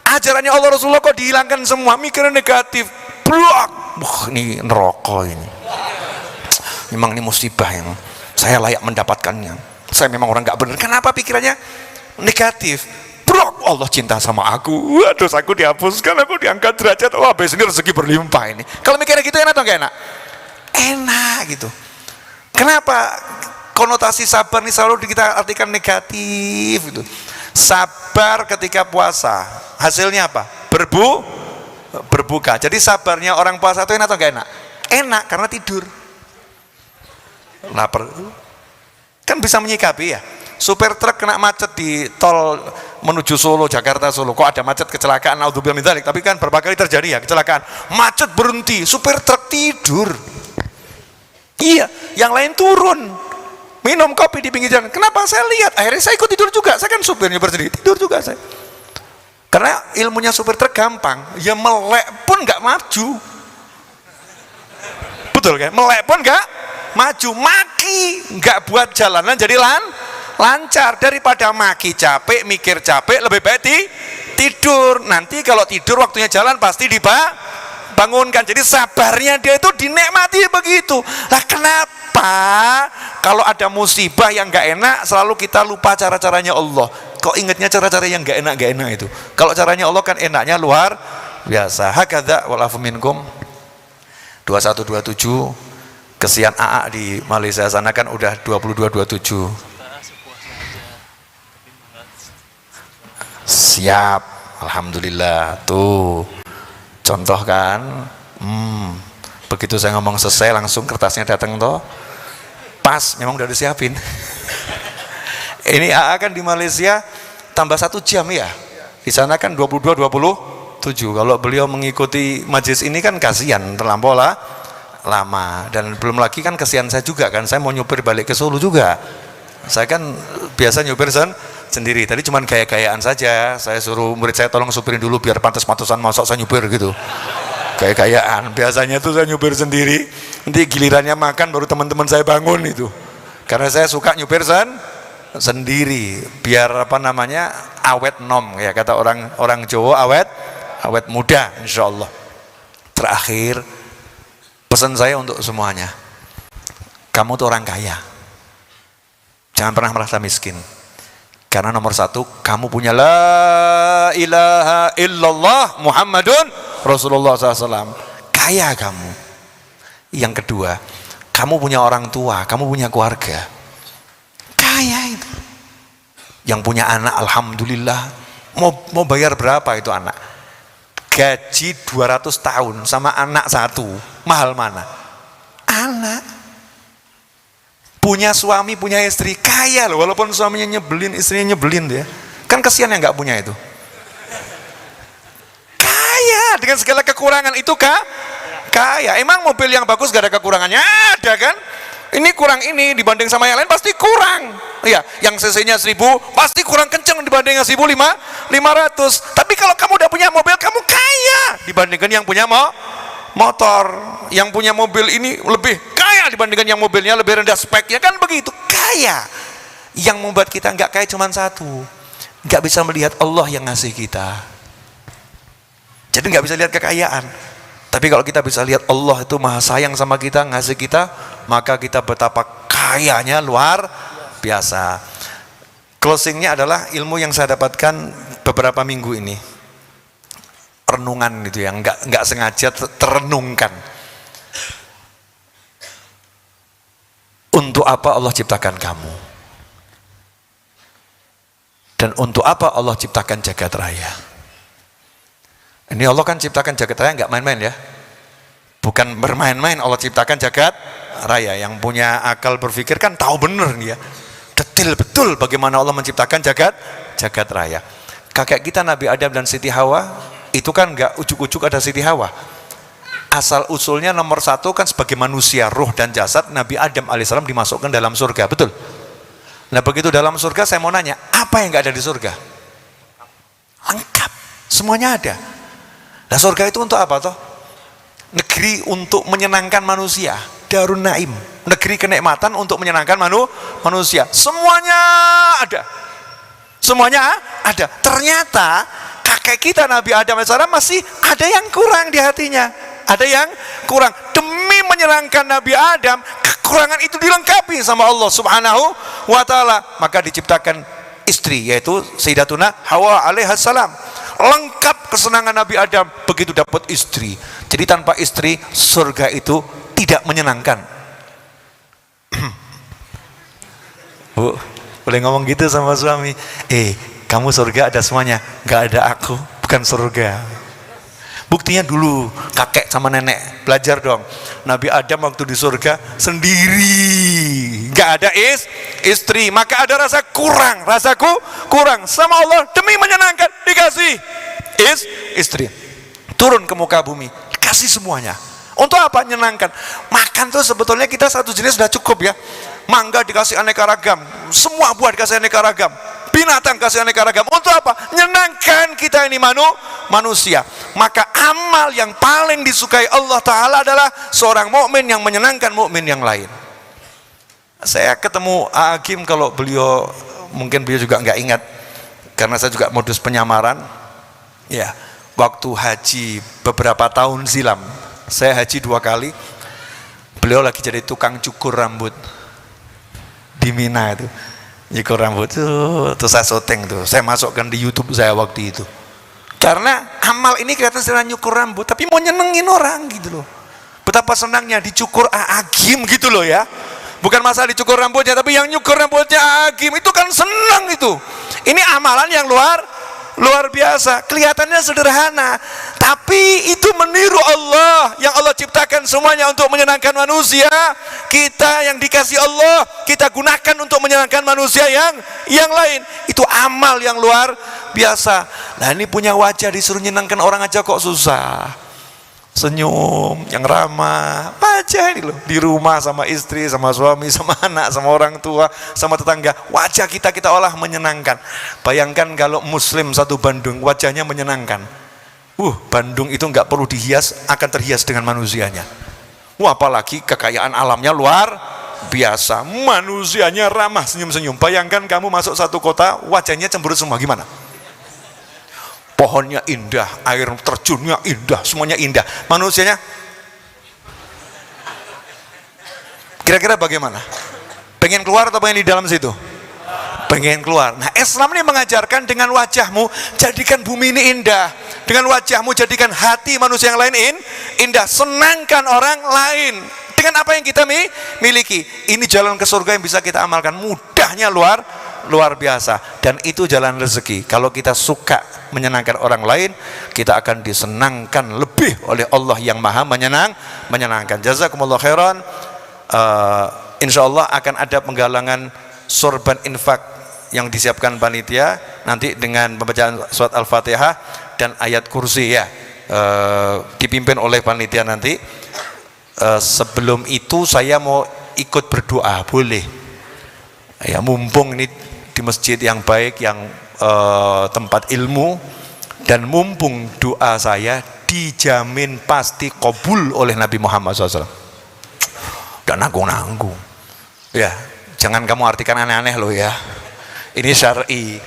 Ajarannya Allah Rasulullah kok dihilangkan semua, mikir negatif. Blok. Wah, ini neraka ini. Memang ini musibah yang saya layak mendapatkannya. Saya memang orang nggak benar. Kenapa pikirannya negatif? Brok, Allah cinta sama aku. Wah, dosaku dihapuskan, aku diangkat derajat. Wah, habis ini rezeki berlimpah ini. Kalau mikirnya gitu enak atau nggak enak? Enak gitu. Kenapa konotasi sabar ini selalu kita artikan negatif gitu. Sabar ketika puasa, hasilnya apa? Berbuka. Jadi sabarnya orang puasa itu enak atau nggak enak? Enak karena tidur. Lapar kan bisa menyikapi ya. Supir truk kena macet di tol menuju Solo, Jakarta Solo, kok ada macet, kecelakaan, naudzubillah min dzalik. Tapi kan berapa kali terjadi ya kecelakaan, macet berhenti, supir truk tidur. Iya, yang lain turun minum kopi di pinggir jalan. Kenapa? Saya lihat, akhirnya saya ikut tidur juga. Saya kan supirnya sendiri, tidur juga saya. Karena ilmunya supir truk gampang, ya melek pun nggak maju. Betul kan? Melek pun nggak maju, maki nggak buat jalanan jadi lancar. Daripada maki capek, mikir capek, lebih baik tidur. Nanti kalau tidur waktunya jalan pasti dibangunkan. Jadi sabarnya dia itu dinikmati begitu. Lah kenapa kalau ada musibah yang nggak enak selalu kita lupa cara-caranya Allah? Kok ingatnya cara-cara yang nggak enak itu? Kalau caranya Allah kan enaknya luar biasa. Hakadza walafu minkum 2127. Kesian AA di Malaysia sana kan udah 22-27. Siap, alhamdulillah. Tuh, contoh kan. Begitu saya ngomong selesai langsung kertasnya datang toh. Pas, memang udah disiapin. Ini AA kan di Malaysia tambah 1 jam ya. Di sana kan 22-27. Kalau beliau mengikuti majelis ini kan kasihan, terlampau lama. Dan belum lagi kan kesian saya juga kan, saya mau nyupir balik ke Solo juga. Saya kan biasa nyupir sendiri. Tadi cuman gaya-gayaan saja. Saya suruh murid saya tolong supirin dulu biar pantas-pantasan, masuk saya nyupir gitu. Gaya-gayaan. Biasanya tuh saya nyupir sendiri. Nanti gilirannya makan baru teman-teman saya bangun itu. Karena saya suka nyupir sendiri. Biar apa namanya awet nom ya kata orang Jawa, awet muda insyaallah. Terakhir pesan saya untuk semuanya, kamu tuh orang kaya, jangan pernah merasa miskin. Karena nomor 1, kamu punya la ilaha illallah Muhammadun Rasulullah SAW. Kaya kamu. Yang kedua, kamu punya orang tua, kamu punya keluarga. Kaya itu. Yang punya anak, alhamdulillah. Mau bayar berapa itu anak? Gaji 200 tahun sama anak 1, mahal mana? Anak. Punya suami, punya istri, kaya loh, walaupun suaminya nyebelin, istrinya nyebelin dia. Kan kasihan yang nggak punya itu. Kaya dengan segala kekurangan itu kaya. Emang mobil yang bagus gak ada kekurangannya? Ada kan? Ini kurang ini dibanding sama yang lain pasti kurang. Iya, yang cc-nya 1000 pasti kurang kenceng dibanding yang 1500. Tapi kalau kamu udah punya mobil, kamu kaya dibandingkan yang punya motor. Yang punya mobil ini lebih kaya dibandingkan yang mobilnya lebih rendah speknya, kan begitu. Kaya. Yang membuat kita nggak kaya cuma satu, nggak bisa melihat Allah yang ngasih kita. Jadi nggak bisa lihat kekayaan. Tapi kalau kita bisa lihat Allah itu maha sayang sama kita, ngasih kita, maka kita betapa kayanya luar biasa. Closingnya adalah ilmu yang saya dapatkan beberapa minggu ini. Renungan gitu ya, nggak sengaja terenungkan. Untuk apa Allah ciptakan kamu? Dan untuk apa Allah ciptakan jagat raya? Ini Allah kan ciptakan jagat raya nggak main-main ya. Bukan bermain-main Allah ciptakan jagat raya. Yang punya akal berpikir kan tahu bener nih ya. Detil betul bagaimana Allah menciptakan jagat raya. Kakek kita Nabi Adam dan Siti Hawa itu kan nggak ujuk-ujuk ada Siti Hawa. asal usulnya nomor satu kan sebagai manusia, ruh dan jasad, Nabi Adam alaihissalam dimasukkan dalam surga, betul? Nah begitu dalam surga, saya mau nanya, apa yang nggak ada di surga? Lengkap, semuanya ada. Nah surga itu untuk apa toh? Negeri untuk menyenangkan manusia, Darun Naim, negeri kenikmatan untuk menyenangkan manusia. Semuanya ada. Semuanya ada. Ternyata kakek kita Nabi Adam AS masih ada yang kurang di hatinya. Ada yang kurang. Demi menyenangkan Nabi Adam, kekurangan itu dilengkapi sama Allah Subhanahu wa taala. Maka diciptakan istri, yaitu Sayyidatuna Hawa alaihissalam. Lengkap kesenangan Nabi Adam begitu dapat istri. Jadi tanpa istri surga itu tidak menyenangkan. Bu, boleh ngomong gitu sama suami, kamu surga ada semuanya, nggak ada aku, bukan surga. Buktinya dulu kakek sama nenek, belajar dong. Nabi Adam waktu di surga sendiri, nggak ada istri, maka ada rasa kurang, rasaku kurang. Sama Allah demi menyenangkan dikasih istri. Turun ke muka bumi, kasih semuanya. Untuk apa? Menyenangkan. Makan tuh sebetulnya kita satu jenis sudah cukup ya. Mangga dikasih aneka ragam, semua buah dikasih aneka ragam, binatang kasih aneka ragam. Untuk apa? Menyenangkan kita ini manusia. Maka amal yang paling disukai Allah Ta'ala adalah seorang mukmin yang menyenangkan mukmin yang lain. Saya ketemu Hakim, kalau beliau, mungkin beliau juga nggak ingat, karena saya juga modus penyamaran. Ya, waktu haji beberapa tahun silam, saya haji 2 kali. Beliau lagi jadi tukang cukur rambut di Mina itu, cukur rambut tuh, terus saya syuting tuh, saya masukkan di YouTube saya waktu itu. Karena amal ini kelihatan sederhana, nyukur rambut, tapi mau nyenengin orang gitu loh. Betapa senangnya dicukur Agim gitu loh ya. Bukan masalah dicukur rambutnya, tapi yang nyukur rambutnya Agim itu kan senang itu. Ini amalan yang luar biasa. Kelihatannya sederhana, tapi itu meniru Allah yang Allah ciptakan semuanya untuk menyenangkan manusia. Kita yang dikasih Allah, kita gunakan untuk menyenangkan manusia yang lain. Itu amal yang luar biasa. Nah ini punya wajah, disuruh menyenangkan orang aja kok susah. Senyum yang ramah, wajah ini loh, di rumah sama istri, sama suami, sama anak, sama orang tua, sama tetangga, wajah kita olah menyenangkan. Bayangkan kalau muslim satu Bandung wajahnya menyenangkan, Bandung itu nggak perlu dihias, akan terhias dengan manusianya. Apalagi kekayaan alamnya luar biasa, manusianya ramah, senyum-senyum. Bayangkan kamu masuk satu kota, wajahnya cemberut semua, gimana? Pohonnya indah, air terjunnya indah, semuanya indah. Manusianya kira-kira bagaimana? Pengen keluar atau pengen di dalam situ? Pengen keluar. Nah Islam ini mengajarkan dengan wajahmu jadikan bumi ini indah, dengan wajahmu jadikan hati manusia yang lain indah, senangkan orang lain dengan apa yang kita miliki. Ini jalan ke surga yang bisa kita amalkan, mudahnya luar biasa. Dan itu jalan rezeki. Kalau kita suka menyenangkan orang lain, kita akan disenangkan lebih oleh Allah yang maha menyenangkan. Jazakumullah khairan. Insyaallah akan ada penggalangan sorban infak yang disiapkan panitia nanti dengan pembacaan surat Al-Fatihah dan ayat kursi ya, dipimpin oleh panitia nanti. Sebelum itu saya mau ikut berdoa, boleh ya, mumpung ini di masjid yang baik, yang tempat ilmu, dan mumpung doa saya dijamin pasti kabul oleh Nabi Muhammad SAW. Dan nanggung-nanggung ya, jangan kamu artikan aneh-aneh loh ya, ini syar'i.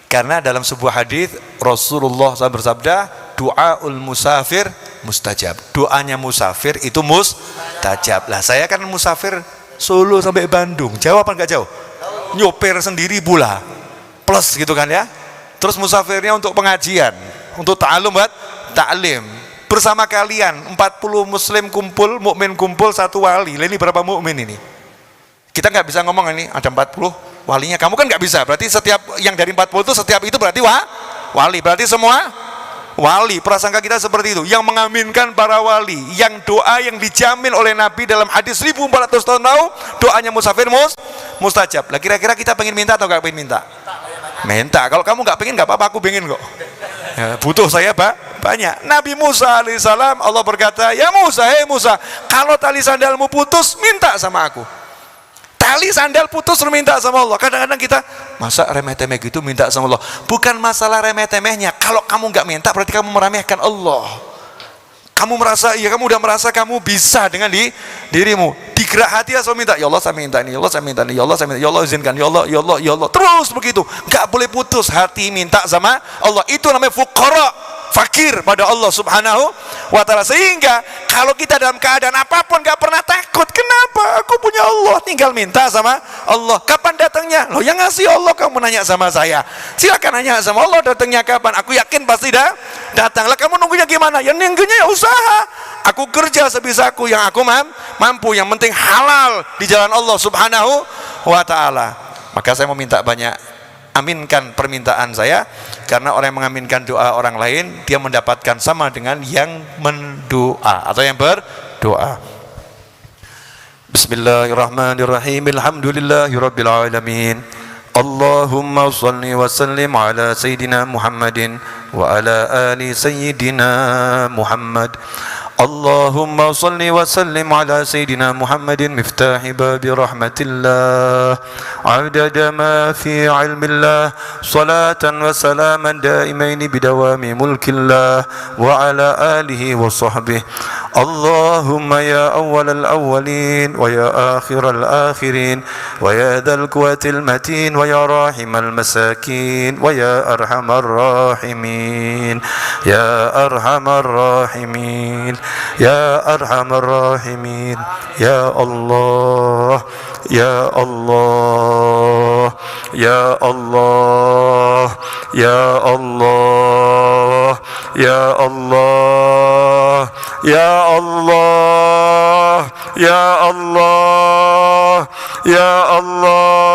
Karena dalam sebuah hadis Rasulullah SAW bersabda, doaul musafir mustajab, doanya musafir itu mustajab. Lah saya kan musafir Solo sampai Bandung, jauh apa enggak jauh? Nyopir sendiri pula plus gitu kan ya. Terus musafirnya untuk pengajian, untuk ta'alum buat ta'lim bersama kalian, 40 muslim kumpul, mukmin kumpul, satu wali. Ini berapa mukmin ini? Kita nggak bisa ngomong ini ada 40 walinya, kamu kan nggak bisa. Berarti setiap yang dari 40 itu, setiap itu berarti wali, berarti semua wali. Prasangka kita seperti itu, yang mengaminkan para wali, yang doa yang dijamin oleh Nabi dalam hadis 1400 tahun lalu, doanya musafir mustajab. Lah kira-kira kita pengen minta atau nggak pengen minta? Minta. Kalau kamu nggak pengen nggak apa-apa, aku pengen kok. Ya, butuh saya banyak. Nabi Musa alaihissalam, Allah berkata, ya Musa, hei Musa, kalau tali sandalmu putus, minta sama aku. Tali sandal putus, minta sama Allah. Kadang-kadang kita, masa remeh-temeh gitu minta sama Allah. Bukan masalah remeh-temehnya. Kalau kamu nggak minta, berarti kamu meremehkan Allah. Kamu merasa, iya kamu udah merasa kamu bisa dengan dirimu. Digerak hati asal minta, ya Allah saya minta ini, ya Allah saya minta ini, ya Allah saya minta, ya Allah izinkan, ya Allah, ya Allah, ya Allah. Terus begitu, nggak boleh putus hati minta sama Allah. Itu namanya fuqara, fakir pada Allah subhanahu wa ta'ala. Sehingga kalau kita dalam keadaan apapun nggak pernah takut. Kenapa? Aku punya Allah, tinggal minta sama Allah. Kapan datangnya? Loh yang ngasih Allah, kamu nanya sama saya. Silakan nanya sama Allah, datangnya kapan? Aku yakin pasti datang. Lah kamu nunggunya gimana? Ya nunggunya ya usaha. Aku kerja sebisaku yang aku mampu. Yang penting halal di jalan Allah subhanahu wa ta'ala. Maka saya mau minta banyak, aminkan permintaan saya, karena orang yang mengaminkan doa orang lain, dia mendapatkan sama dengan yang mendoa atau yang berdoa. Bismillahirrahmanirrahim. Alhamdulillahirabbil alamin. Allahumma shalli wa sallim ala sayyidina Muhammadin wa ala ali sayyidina Muhammad. Allahumma salli wa sallim ala sayyidina Muhammadin miftahi babi rahmatillah adada ma fi ilmillah salatan wa salaman daimaini bidawami mulkillah wa ala alihi wa sahbihi. Allahumma ya awwal al-awwalin wa ya akhir al-akhirin wa ya dhal quwwatil matin wa ya rahim al-masakin wa ya arhamar rahimin ya arhamar rahimin ya arhamar rahimin ya Allah ya Allah ya Allah ya Allah ya Allah ya Allah ya Allah ya Allah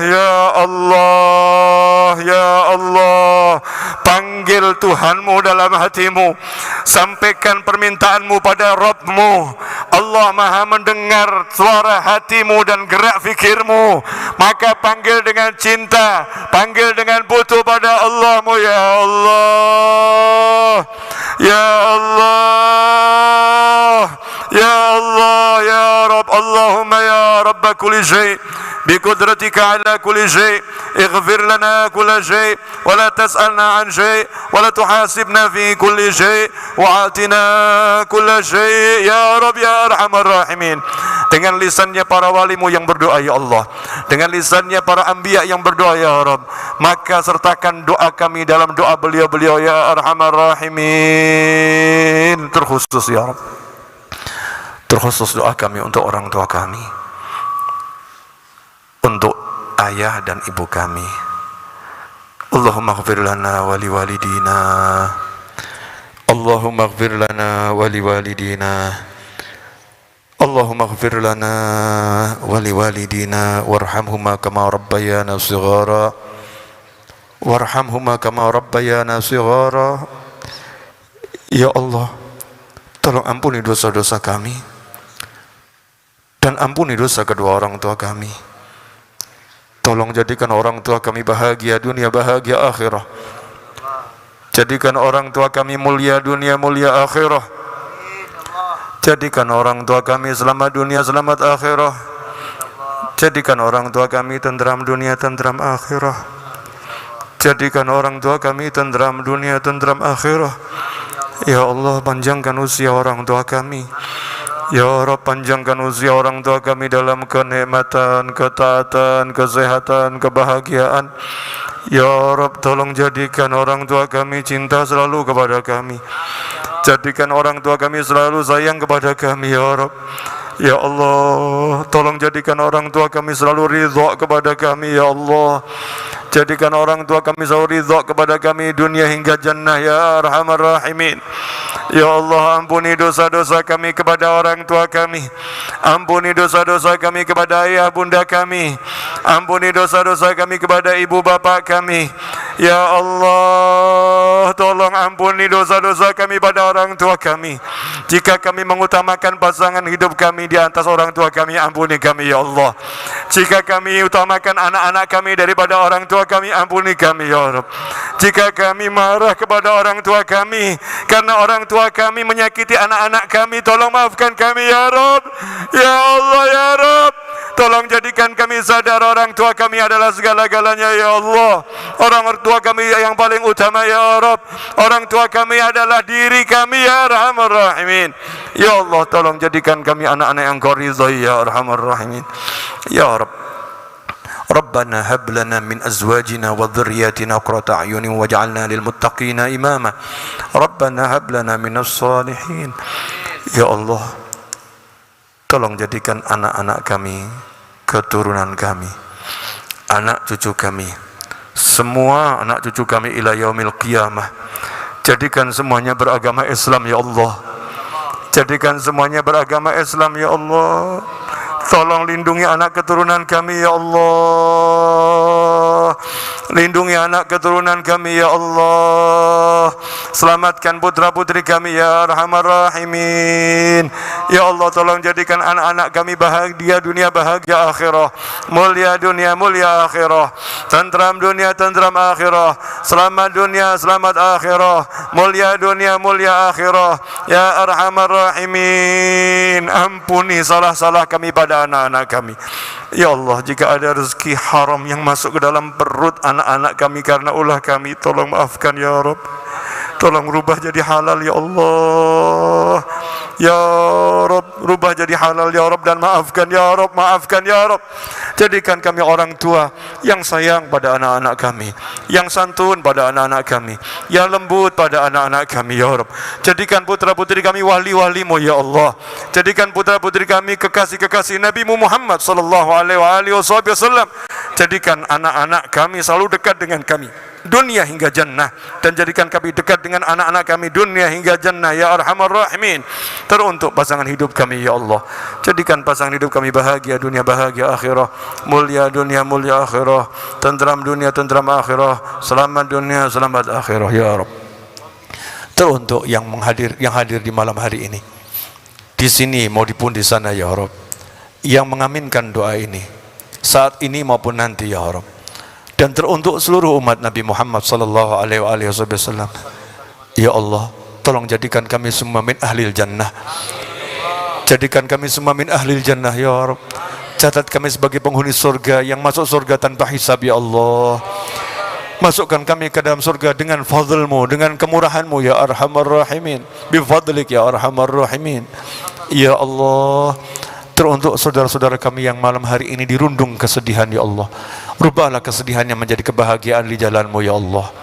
ya Allah ya Allah. Panggil Tuhanmu dalam hatimu, sampaikan permintaanmu pada Rabbmu. Allah maha mendengar suara hatimu dan gerak fikirmu. Maka panggil dengan cinta, panggil dengan butuh pada Allahmu. Ya Allah, ya Allah, ya Allah, ya Rabb. Allahumma ya Rabb kulli syai' بقدرتك على كل شيء اغفر لنا كل شيء ولا تسألنا عن شيء ولا تحاسبنا في كل شيء وآتنا كل شيء يا رب يا أرحم الراحمين. Dengan lisannya para walimu yang berdoa ya Allah, dengan lisannya para anbiya yang berdoa ya Rabb, maka sertakan doa kami dalam doa beliau-beliau ya Arhamar Rahimin. Terkhusus ya Rabb, terkhusus doa kami untuk orang tua kami, untuk ayah dan ibu kami. Allahumma ighfir lana wa liwalidina, Allahumma ighfir lana wa liwalidina, Allahumma ighfir lana wa liwalidina warhamhuma kama rabbayana shighara, warhamhuma kama rabbayana shighara. Ya Allah, tolong ampuni dosa-dosa kami dan ampuni dosa kedua orang tua kami. Tolong jadikan orang tua kami bahagia dunia, bahagia akhirah. Jadikan orang tua kami mulia dunia, mulia akhirah. Jadikan orang tua kami selamat dunia, selamat akhirah. Jadikan orang tua kami tentram dunia, tentram akhirah. Jadikan orang tua kami tentram dunia, tentram akhirah. Ya Allah, panjangkan usia orang tua kami. Ya Rabb, panjangkan usia orang tua kami dalam kenikmatan, ketaatan, kesehatan, kebahagiaan. Ya Rabb, tolong jadikan orang tua kami cinta selalu kepada kami. Jadikan orang tua kami selalu sayang kepada kami ya Rabb. Ya Allah, tolong jadikan orang tua kami selalu ridha kepada kami ya Allah. Jadikan orang tua kami selalu ridha kepada kami dunia hingga jannah ya Arhamar Rahimin. Ya Allah, ampuni dosa-dosa kami kepada orang tua kami. Ampuni dosa-dosa kami kepada ayah bunda kami. Ampuni dosa-dosa kami kepada ibu bapa kami. Ya Allah, tolong ampuni dosa-dosa kami pada orang tua kami. Jika kami mengutamakan pasangan hidup kami di atas orang tua kami, ampuni kami ya Allah. Jika kami utamakan anak-anak kami daripada orang tua kami, ampuni kami ya Rabb. Jika kami marah kepada orang tua kami karena orang tua kami menyakiti anak-anak kami, tolong maafkan kami ya Rabb. Ya Allah ya Rabb, tolong jadikan kami sadar orang tua kami adalah segala-galanya ya Allah. Orang tua kami yang paling utama ya Rabb. Orang tua kami adalah diri kami ya Arhamar Rahimin. Ya Allah, tolong jadikan kami anak-anak yang Kau ridhai ya Arhamar Rahimin. Ya Rabb, ربنا هب لنا من أزواجنا وذرياتنا قرة أعين واجعلنا للمتقين إماما ربنا هب لنا من الصالحين. Ya Allah, tolong jadikan anak-anak kami, keturunan kami, anak cucu kami, semua anak cucu kami ila yaumil qiyamah, jadikan semuanya beragama Islam ya Allah. Jadikan semuanya beragama Islam ya Allah. Tolong lindungi anak keturunan kami ya Allah. Lindungi anak keturunan kami ya Allah. Selamatkan putra-putri kami ya Arhamar Rahimin. Ya Allah, tolong jadikan anak-anak kami bahagia dunia, bahagia akhirah. Mulia dunia, mulia akhirah. Tentram dunia, tentram akhirah. Selamat dunia, selamat akhirah. Mulia dunia, mulia akhirah. Ya Arhamar Rahimin. Ampuni salah-salah kami pada anak-anak kami. Ya Allah, jika ada rezeki haram yang masuk ke dalam perut anak-anak kami karena ulah kami, tolong maafkan ya Rabb. Tolong rubah jadi halal ya Allah. Ya Rabb, rubah jadi halal ya Rabb, dan maafkan ya Rabb, maafkan ya Rabb. Jadikan kami orang tua yang sayang pada anak-anak kami, yang santun pada anak-anak kami, yang lembut pada anak-anak kami ya Rabb. Jadikan putra-putri kami wali-walimu ya Allah. Jadikan putra-putri kami kekasih-kekasih Nabi Muhammad sallallahu alaihi wasallam. Jadikan anak-anak kami selalu dekat dengan kami, dunia hingga jannah, dan jadikan kami dekat dengan anak-anak kami dunia hingga jannah ya Arhamar Rahimin. Teruntuk pasangan hidup kami ya Allah, jadikan pasangan hidup kami bahagia dunia, bahagia akhirah. Mulia dunia, mulia akhirah. Tentram dunia, tentram akhirah. Selamat dunia, selamat akhirah ya Rabb. Teruntuk yang hadir di malam hari ini, di sini maupun di sana ya Rabb, yang mengaminkan doa ini saat ini maupun nanti ya Rabb. Dan teruntuk seluruh umat Nabi Muhammad sallallahu alaihi wasallam. Ya Allah, tolong jadikan kami semua min ahlil jannah. Jadikan kami semua min ahlil jannah ya Rabb. Catat kami sebagai penghuni surga yang masuk surga tanpa hisab ya Allah. Masukkan kami ke dalam surga dengan fadlmu, dengan kemurahanmu ya Arhamar Rahimin. Bifadlik ya Arhamar Rahimin. Ya Allah, teruntuk saudara-saudara kami yang malam hari ini dirundung kesedihan ya Allah, rubahlah kesedihannya menjadi kebahagiaan di jalanmu ya Allah.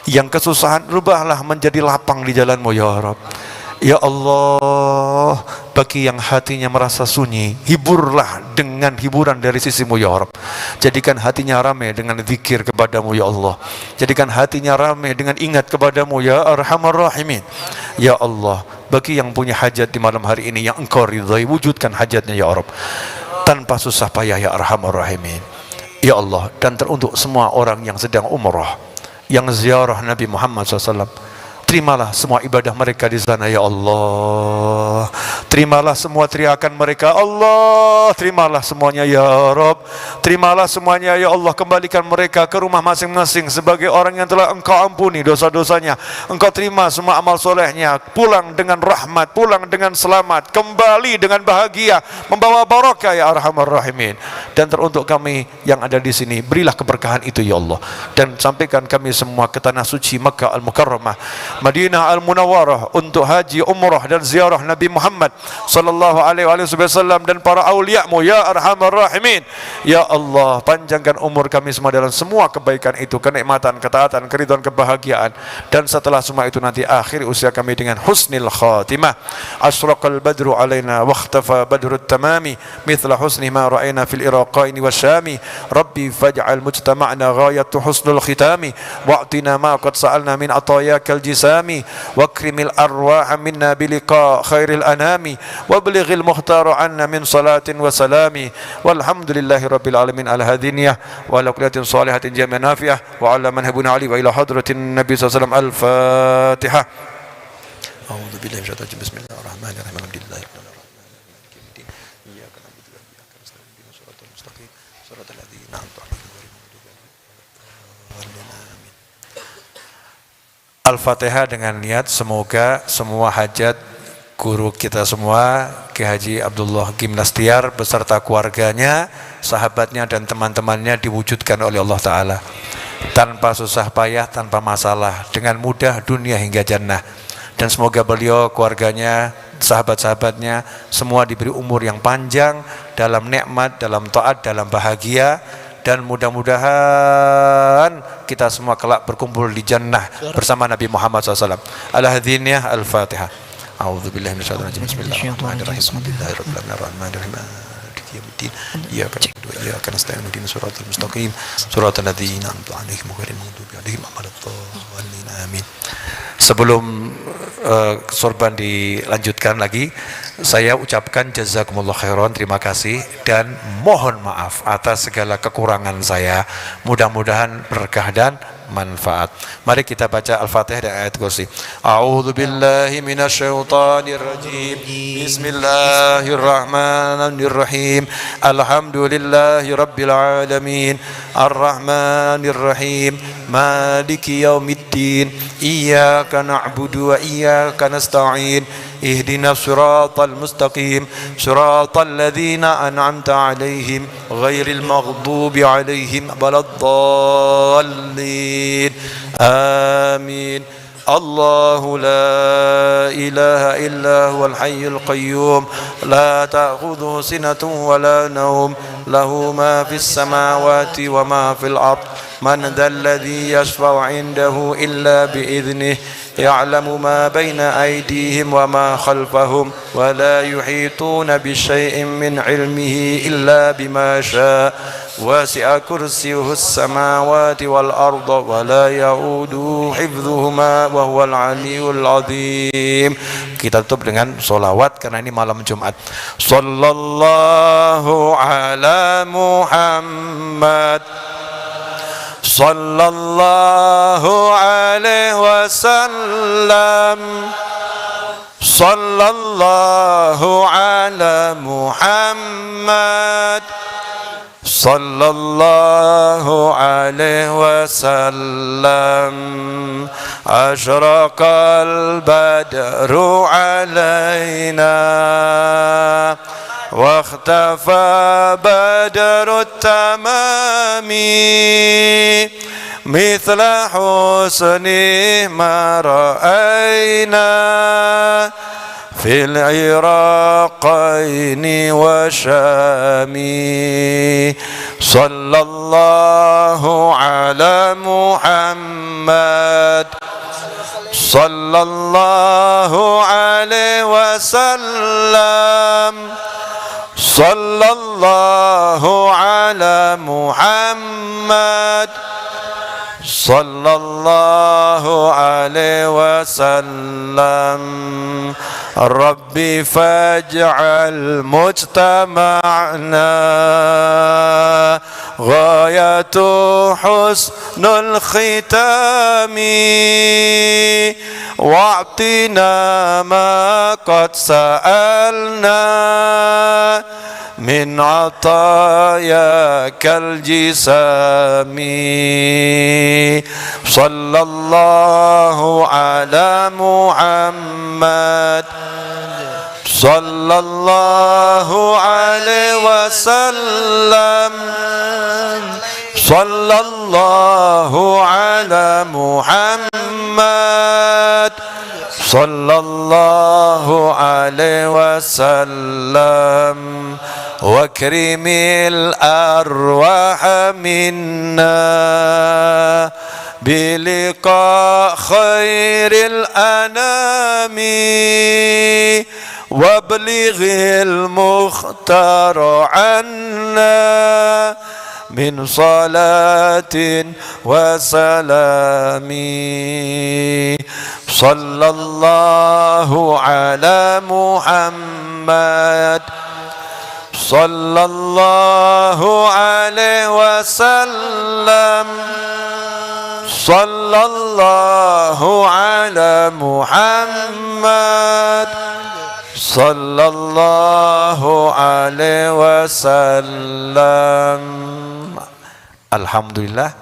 Yang kesusahan rubahlah menjadi lapang di jalanmu ya Rabb. Ya Allah, bagi yang hatinya merasa sunyi, hiburlah dengan hiburan dari sisimu ya Rabb. Jadikan hatinya ramai dengan zikir kepadamu ya Allah. Jadikan hatinya ramai dengan ingat kepadamu ya Arhamar Rahimin. Ya Allah, bagi yang punya hajat di malam hari ini yang Engkau ridhai, wujudkan hajatnya ya Rabb, tanpa susah payah ya Arhamar Rahimin. Ya Allah, dan teruntuk semua orang yang sedang umrah, yang ziarah Nabi Muhammad SAW, terimalah semua ibadah mereka di sana ya Allah. Terimalah semua teriakan mereka Allah. Terimalah semuanya ya Rabb. Terimalah semuanya ya Allah. Kembalikan mereka ke rumah masing-masing sebagai orang yang telah Engkau ampuni dosa-dosanya. Engkau terima semua amal solehnya. Pulang dengan rahmat, pulang dengan selamat, kembali dengan bahagia, membawa barakah ya Arhamar Rahimin. Dan teruntuk kami yang ada di sini, berilah keberkahan itu ya Allah. Dan sampaikan kami semua ke tanah suci Makkah Al-Mukarramah, Madinah Al-Munawwarah untuk haji, umrah dan ziarah Nabi Muhammad sallallahu alaihi wasallam dan para auliamu ya arhamar rahimin. Ya Allah, panjangkan umur kami semua dalam semua kebaikan itu, kenikmatan, ketaatan, keridhaan, kebahagiaan, dan setelah semua itu nanti akhir usia kami dengan husnil khatimah. Asraqal badru alaina wakhtafa badrut tamami mithla husni ma ra'ayna fil iraqaini wasyami. Rabbi faj'al mujtama'na ghayatu husnul khitami wa'tina ma qad sa'alna min atayakal jisami wakrimil arwaha minna biliqa khairil anami wablighil muhtara anna min salatin wa salami walhamdulillahi rabbil alamin ala hadiniyah wa ala kullatin salihatin jami'an nafi'ah wa ala manhabuna ali wa ila hadratin nabi sallallahu alaihi wasallam al-fatihah. A'udzu billahi minasyaitonir rajim. Bismillahirrahmanirrahim. Alhamdulillahi rabbil alamin. Iyyaka na'budu wa iyyaka nasta'in. Ihdinas siratal mustaqim. Siratal ladzina an'amta 'alaihim ghairil maghdubi 'alaihim. Amin. Al-Fatihah dengan niat semoga semua hajat guru kita semua Ki Haji Abdullah Gimnastiar beserta keluarganya, sahabatnya dan teman-temannya diwujudkan oleh Allah Ta'ala tanpa susah payah, tanpa masalah, dengan mudah dunia hingga jannah. Dan semoga beliau, keluarganya, sahabat-sahabatnya semua diberi umur yang panjang dalam nikmat, dalam taat, dalam bahagia, dan mudah-mudahan kita semua kelak berkumpul di jannah bersama Nabi Muhammad SAW. Al-Hadiniyah Al-Fatihah. A'udzu billahi minasyaitonir rajim. Bismillahirrahmanirrahim. Alhamdulillahirabbil alamin arrahmanir rahim yaumiddin. Iyyaka na'budu wa iyyaka nasta'in. Ihdinas siratal mustaqim. Siratal ladzina an'amta 'alaihim ghairil maghdubi 'alaihim waladdallin. Amin. Sebelum sorban dilanjutkan lagi, saya ucapkan jazakumullah khairan, terima kasih, dan mohon maaf atas segala kekurangan saya. Mudah-mudahan berkah dan manfaat. Mari kita baca Al-Fatihah dan ayat kursi. A'udzu billahi minasyaitonir rajim. Bismillahirrahmanirrahim. Alhamdulillahi rabbil alamin. Arrahmanir rahim. Maliki yaumiddin. Iyyaka na'budu wa iyyaka nasta'in. Ihdinas siratal mustaqim. Siratal ladzina an'amta 'alaihim ghairil maghdubi 'alaihim waladdallin. Amin. Allahu la ilaha illa huwal hayyul qayyum la ta'khudhuhu sinatun wa la nawm lahu ma fis samawati wa ma fil ard man dhal ladzi yashfa'u 'indahu illa bi idhnihi يعلم ما بين أيديهم وما خلفهم ولا يحيطون بشيء من علمه إلا بما شاء وسع كرسيه السماوات والأرض ولا يؤوده حفظهما وهو العلي العظيم. Kita tutup dengan solawat karena ini malam Jumat. Sallallahu ala Muhammad sallallahu alaihi wasallam. Sallallahu ala Muhammad sallallahu alaihi wasallam. Asyraqal badru alaina واختفى بدر التمام مثل حسنه ما رأينا في العراقين وشام. صلى الله على محمد صلى الله عليه وسلم. صلى الله على محمد صلى الله عليه وسلم. ربي فاجعل مجتمعنا غاية حسن الختام واعطنا ما قد سألنا من عطاياك الجسام. صلى الله على محمد صلى الله عليه وسلم. صلى الله على محمد sallallahu alaihi wasallam wa karimil arwah minna biliqa khairil anami wa balighil mukhtar anna min salatin wa salami sallallahu ala Muhammad sallallahu alaihi wasallam sallallahu ala Muhammad sallallahu alaihi wasallam. Alhamdulillah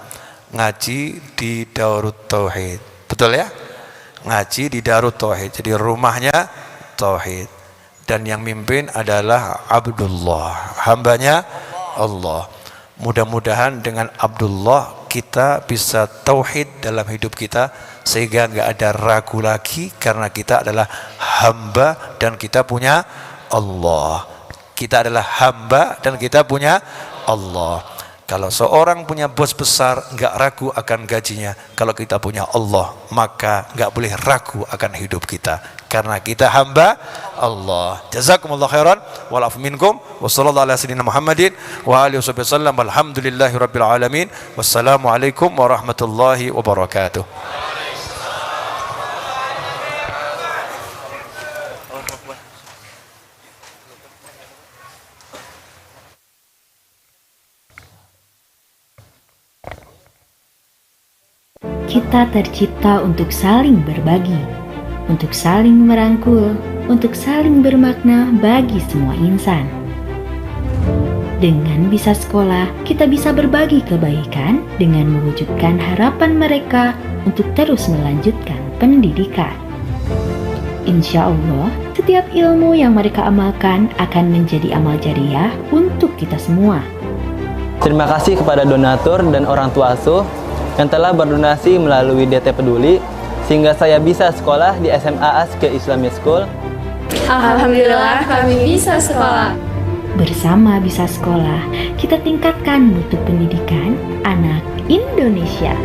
ngaji di Darut Tauhid. Betul ya? Ngaji di Darut Tauhid. Jadi rumahnya Tauhid. Dan yang mimpin adalah Abdullah, hambanya Allah. Mudah-mudahan dengan Abdullah kita bisa tauhid dalam hidup kita, sehingga nggak ada ragu lagi, karena kita adalah hamba dan kita punya Allah. Kita adalah hamba dan kita punya Allah. Kalau seorang punya bos besar, nggak ragu akan gajinya. Kalau kita punya Allah, maka nggak boleh ragu akan hidup kita, karena kita hamba Allah. Jazakumullah khairan wal afu minkum wa sallallahu ala sayyidina Muhammadin wa alihi wasallam. Alhamdulillahi rabbil alamin. Wassalamualaikum warahmatullahi wabarakatuh. Kita tercipta untuk saling berbagi, untuk saling merangkul, untuk saling bermakna bagi semua insan. Dengan bisa sekolah, kita bisa berbagi kebaikan dengan mewujudkan harapan mereka untuk terus melanjutkan pendidikan. Insya Allah, setiap ilmu yang mereka amalkan akan menjadi amal jariah untuk kita semua. Terima kasih kepada donatur dan orang tua asuh yang telah berdonasi melalui DT Peduli, sehingga saya bisa sekolah di SMA Aske Islamic School. Alhamdulillah kami bisa sekolah. Bersama Bisa Sekolah, kita tingkatkan mutu pendidikan anak Indonesia.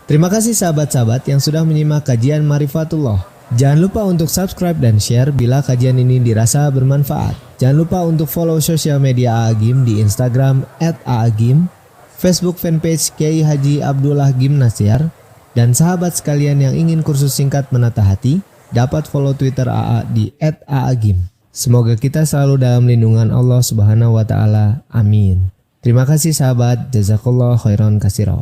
Terima kasih sahabat-sahabat yang sudah menyimak kajian Marifatullah. Jangan lupa untuk subscribe dan share bila kajian ini dirasa bermanfaat. Jangan lupa untuk follow sosial media Aagim di Instagram @aagim, Facebook fanpage Kiai Haji Abdullah Gimnasyar, dan sahabat sekalian yang ingin kursus singkat menata hati, dapat follow Twitter AA di @aagim. Semoga kita selalu dalam lindungan Allah Subhanahu wa Ta'ala. Amin. Terima kasih sahabat. Jazakallah khairan katsira.